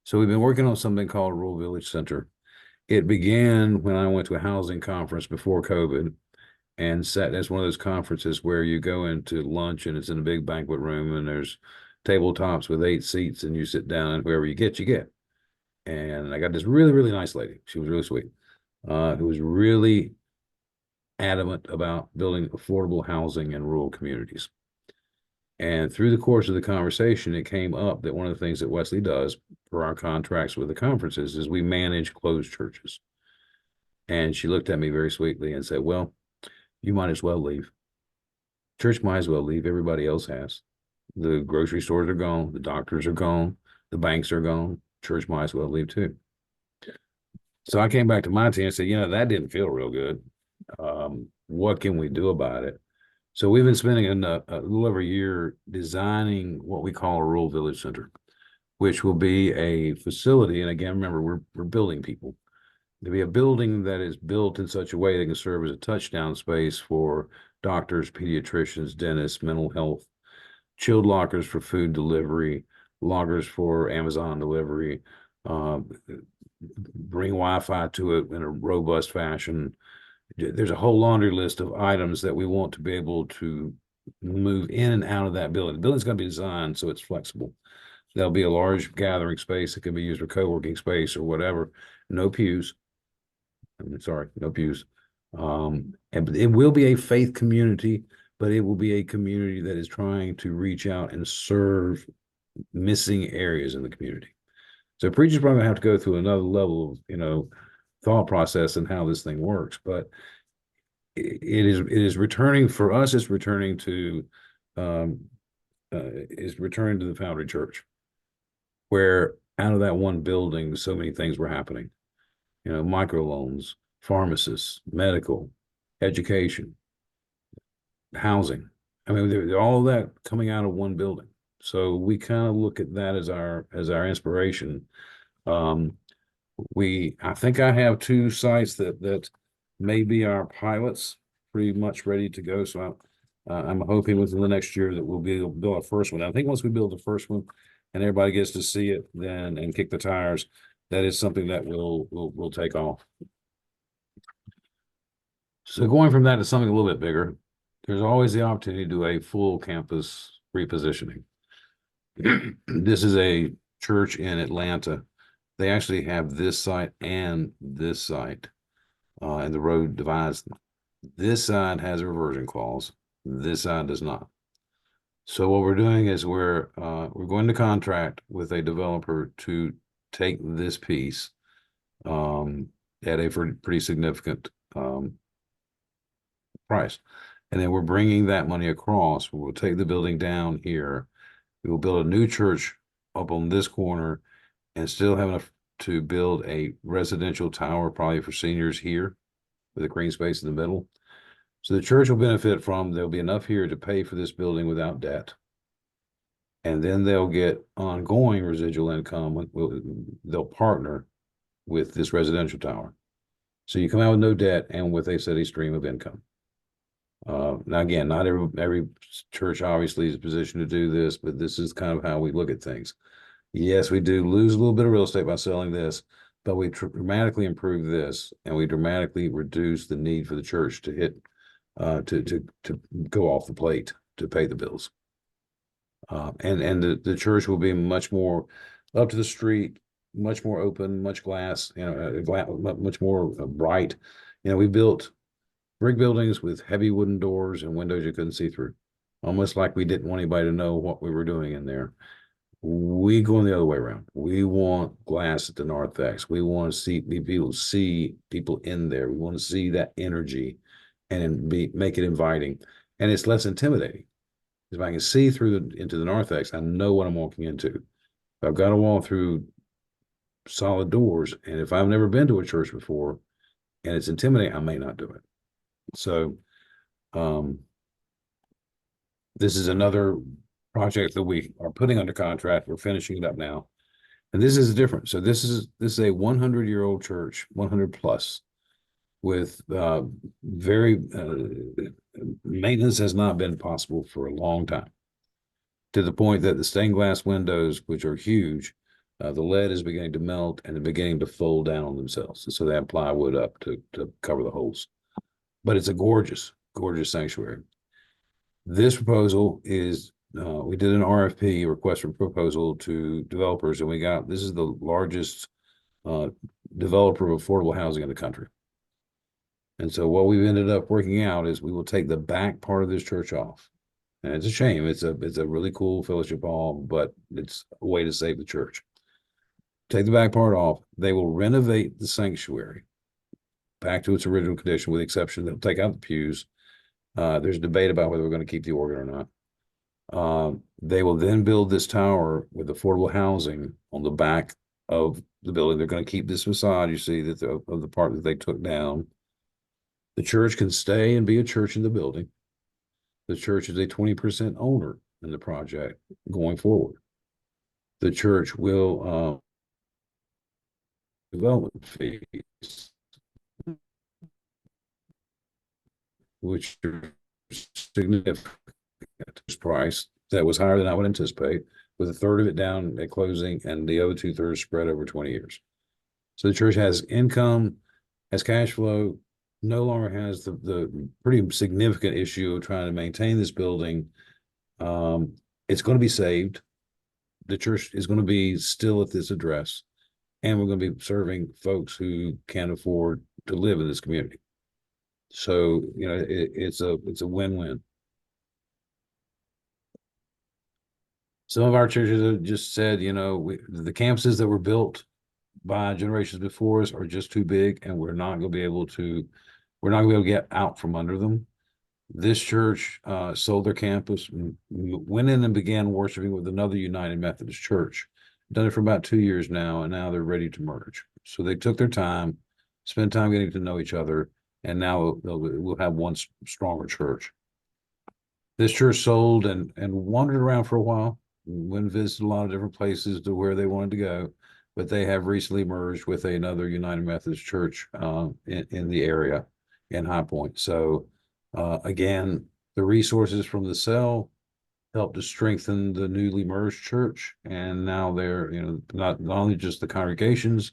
So we've been working on something called Rural Village Center. It began when I went to a housing conference before COVID and sat as one of those conferences where you go into lunch and it's in a big banquet room and there's tabletops with 8 seats and you sit down and whoever you get, you get. And I got this really, really nice lady. She was really sweet. Who was really adamant about building affordable housing in rural communities. And through the course of the conversation, it came up that one of the things that Wesley does for our contracts with the conferences is we manage closed churches. And she looked at me very sweetly and said, well, you might as well leave. Church might as well leave. Everybody else has. The grocery stores are gone. The doctors are gone. The banks are gone. Church might as well leave too. So I came back to my team and said, that didn't feel real good. What can we do about it? So we've been spending a little over a year designing what we call a rural village center, which will be a facility. And again, remember, we're building people be a building that is built in such a way that can serve as a touchdown space for doctors, pediatricians, dentists, mental health, chilled lockers for food delivery, lockers for Amazon delivery, uh, bring Wi-Fi to it in a robust fashion. There's a whole laundry list of items that we want to be able to move in and out of that building. The building's going to be designed so it's flexible. There'll be a large gathering space that can be used for co-working space or whatever. No pews. I'm sorry, no pews. And it will be a faith community, but it will be a community that is trying to reach out and serve missing areas in the community. So preachers probably have to go through another level of, thought process and how this thing works. But it is returning for us. It's returning to the Foundry Church, where out of that one building, so many things were happening. Microloans, pharmacists, medical, education, housing. I mean, all of that coming out of one building. So we kind of look at that as our inspiration. I think I have two sites that may be our pilots, pretty much ready to go. So I'm hoping within the next year that we'll be able to build our first one. I think once we build the first one and everybody gets to see it then and kick the tires, that is something that will take off. So going from that to something a little bit bigger, there's always the opportunity to do a full campus repositioning. This is a church in Atlanta. They actually have this site and this site, and the road divides them. This side has a reversion clause. This side does not. So what we're doing is we're going to contract with a developer to take this piece at a pretty significant price. And then we're bringing that money across. We'll take the building down here. We will build a new church up on this corner and still have enough to build a residential tower, probably for seniors here with a green space in the middle. So the church will benefit from, there'll be enough here to pay for this building without debt. And then they'll get ongoing residual income. They'll partner with this residential tower. So you come out with no debt and with a steady stream of income. Now, again, not every church obviously is positioned to do this, but this is kind of how we look at things. Yes, we do lose a little bit of real estate by selling this, but we dramatically improve this, and we dramatically reduce the need for the church to hit to go off the plate to pay the bills. And the church will be much more up to the street, much more open, much glass, much more bright. We built brick buildings with heavy wooden doors and windows you couldn't see through, almost like we didn't want anybody to know what we were doing in there. We going the other way around. We want glass at the narthex. We want to see people in there. We want to see that energy and make it inviting. And it's less intimidating. If I can see through into the narthex, I know what I'm walking into. If I've got to walk through solid doors, and if I've never been to a church before and it's intimidating, I may not do it. So this is another project that we are putting under contract. We're finishing it up now. And this is different. So this is a 100-year-old church, 100 plus, with very maintenance has not been possible for a long time, to the point that the stained glass windows, which are huge, the lead is beginning to melt and they're beginning to fold down on themselves. So they have plywood up to cover the holes. But it's a gorgeous, gorgeous sanctuary. This proposal is, we did an RFP, request for proposal, to developers, and this is the largest developer of affordable housing in the country. And so what we've ended up working out is we will take the back part of this church off. And it's a shame. It's a really cool fellowship hall, but it's a way to save the church. Take the back part off. They will renovate the sanctuary back to its original condition, with the exception they'll take out the pews. There's debate about whether we're going to keep the organ or not. They will then build this tower with affordable housing on the back of the building. They're going to keep this facade, you see, that of the part that they took down. The church can stay and be a church in the building. The church is a 20% owner in the project going forward. The church will development fees. which are significant price that was higher than I would anticipate, with a third of it down at closing and the other 2/3 spread over 20 years. So the church has income, has cash flow, no longer has the pretty significant issue of trying to maintain this building. It's going to be saved. The church is going to be still at this address, and we're going to be serving folks who can't afford to live in this community. So, it's a win-win. Some of our churches have just said, the campuses that were built by generations before us are just too big, and we're not going to be able to get out from under them. This church sold their campus, went in and began worshiping with another United Methodist church. Done it for about 2 years now, and now they're ready to merge. So they took their time, spent time getting to know each other, and now we'll have one stronger church. This church sold and wandered around for a while, went and visited a lot of different places to where they wanted to go, but they have recently merged with another United Methodist church in the area in High Point. So again, the resources from the sale helped to strengthen the newly merged church, and now they're not only just the congregations,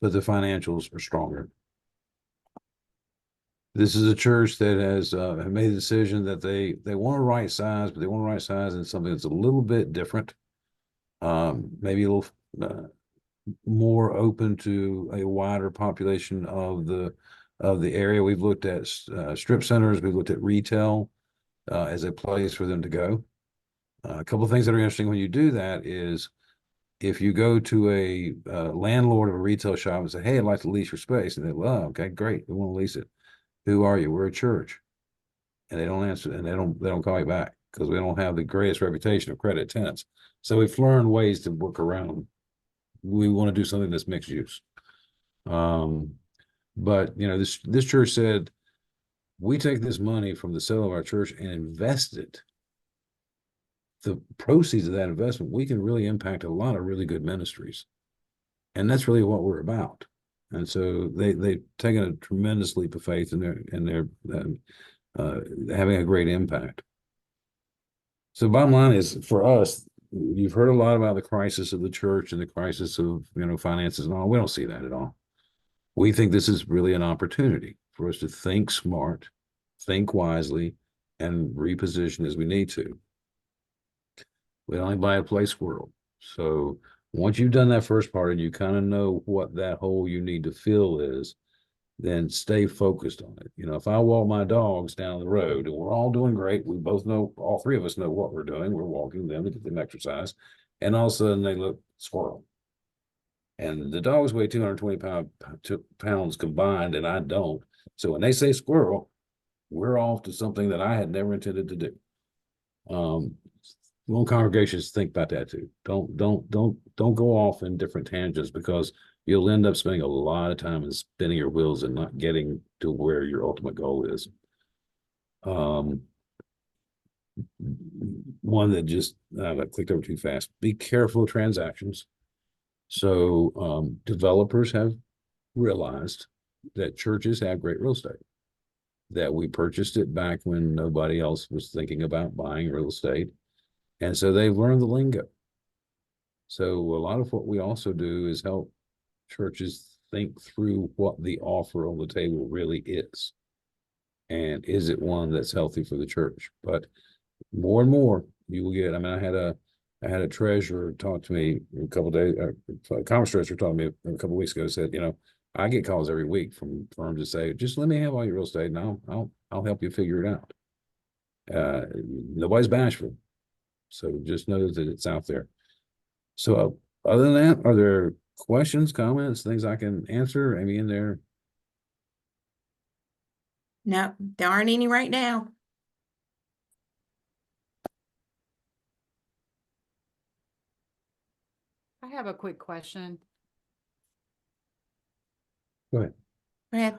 but the financials are stronger. This is a church that has made a decision that they want to right size, but they want to right size in something that's a little bit different, maybe a little more open to a wider population of the area. We've looked at strip centers, we've looked at retail as a place for them to go. A couple of things that are interesting when you do that is if you go to a landlord of a retail shop and say, "Hey, I'd like to lease your space," and they, "Well, okay, great, we want to lease it. Who are you?" "We're a church." And they don't answer, and they don't call you back because we don't have the greatest reputation of credit tenants. So we've learned ways to work around. We want to do something that's mixed use. But this church said, we take this money from the sale of our church and invest it. The proceeds of that investment, we can really impact a lot of really good ministries. And that's really what we're about. And so they've taken a tremendous leap of faith, and they're having a great impact. So bottom line is, for us, you've heard a lot about the crisis of the church and the crisis of finances and all. We don't see that at all. We think this is really an opportunity for us to think smart, think wisely, and reposition as we need to. We only buy a play squirrel. So once you've done that first part and you kind of know what that hole you need to fill is, then stay focused on it. If I walk my dogs down the road and we're all doing great, we both know, all three of us know what we're doing. We're walking them to get them exercise. And all of a sudden they look squirrel. And the dogs weigh 220 pounds combined, and I don't. So when they say squirrel, we're off to something that I had never intended to do. Long congregations think about that too. Don't go off in different tangents, because you'll end up spending a lot of time and spinning your wheels and not getting to where your ultimate goal is. One that just I clicked over too fast. Be careful of transactions. So developers have realized that churches have great real estate, that we purchased it back when nobody else was thinking about buying real estate. And so they've learned the lingo. So a lot of what we also do is help churches think through what the offer on the table really is. And is it one that's healthy for the church? But more and more you will get, I had a treasurer talk to me a couple of days, a conference treasurer talked to me a couple of weeks ago, said, I get calls every week from firms that say, just let me have all your real estate and I'll help you figure it out. Nobody's bashful. So just know that it's out there. So other than that, are there questions, comments, things I can answer? Amy in there? No, there aren't any right now. I have a quick question. Go ahead. Go ahead.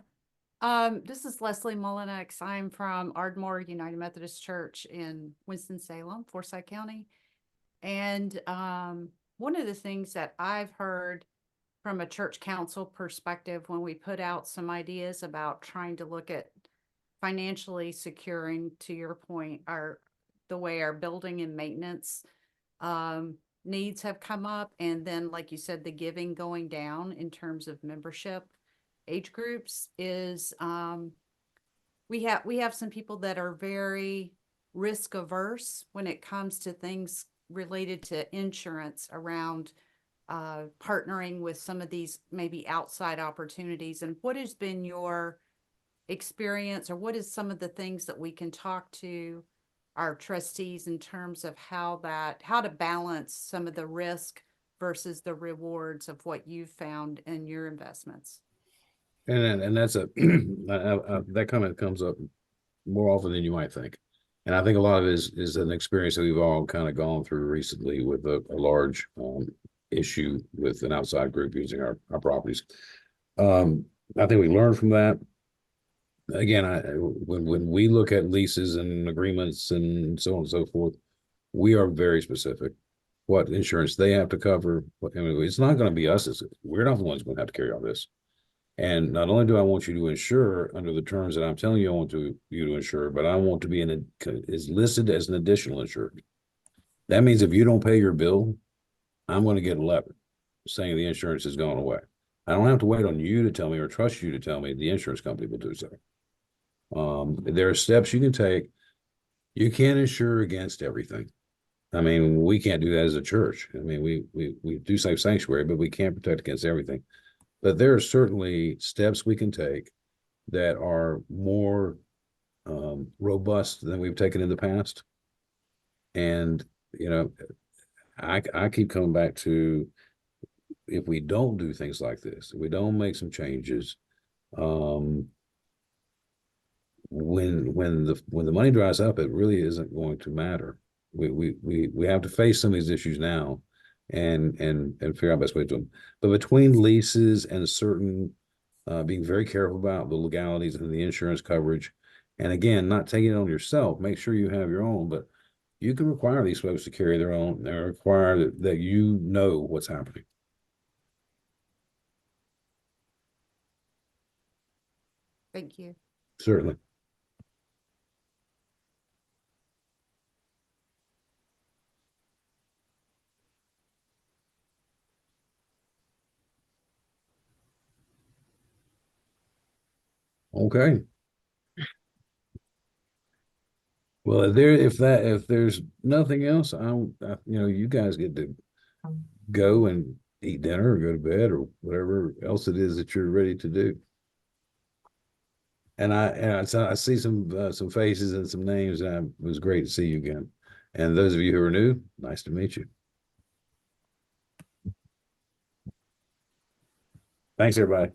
This is Leslie Mullinex. I'm from Ardmore United Methodist Church in Winston-Salem, Forsyth County. And one of the things that I've heard from a church council perspective, when we put out some ideas about trying to look at financially securing, to your point, the way our building and maintenance needs have come up. And then, like you said, the giving going down in terms of membership age groups is, we have some people that are very risk averse when it comes to things related to insurance around partnering with some of these maybe outside opportunities. And what has been your experience, or what is some of the things that we can talk to our trustees in terms of how to balance some of the risk versus the rewards of what you've found in your investments? And that's that comment comes up more often than you might think. And I think a lot of it is an experience that we've all kind of gone through recently with a large issue with an outside group using our properties. I think we learned from that. Again, when we look at leases and agreements and so on and so forth, we are very specific. What insurance they have to cover. I mean, it's not going to be us. We're not the ones going to have to carry all this. And not only do I want you to insure under the terms that I'm telling you I want you to insure, but I want to be is listed as an additional insured. That means if you don't pay your bill, I'm going to get a letter saying the insurance has gone away. I don't have to wait on you to tell me or trust you to tell me. The insurance company will do so. There are steps you can take. You can't insure against everything. I mean, we can't do that as a church. I mean, we do safe sanctuary, but we can't protect against everything. But there are certainly steps we can take that are more robust than we've taken in the past. And, you know, I keep coming back to, if we don't do things like this, if we don't make some changes, when the money dries up, it really isn't going to matter. We have to face some of these issues now and figure out the best way to do them. But between leases and certain being very careful about the legalities and the insurance coverage, and again, not taking it on yourself, make sure you have your own, but you can require these folks to carry their own. They require that you know what's happening. Thank you. Certainly. Okay. Well, if there's nothing else, you guys get to go and eat dinner or go to bed or whatever else it is that you're ready to do. And I see some faces and some names, and it was great to see you again. And those of you who are new, nice to meet you. Thanks, everybody.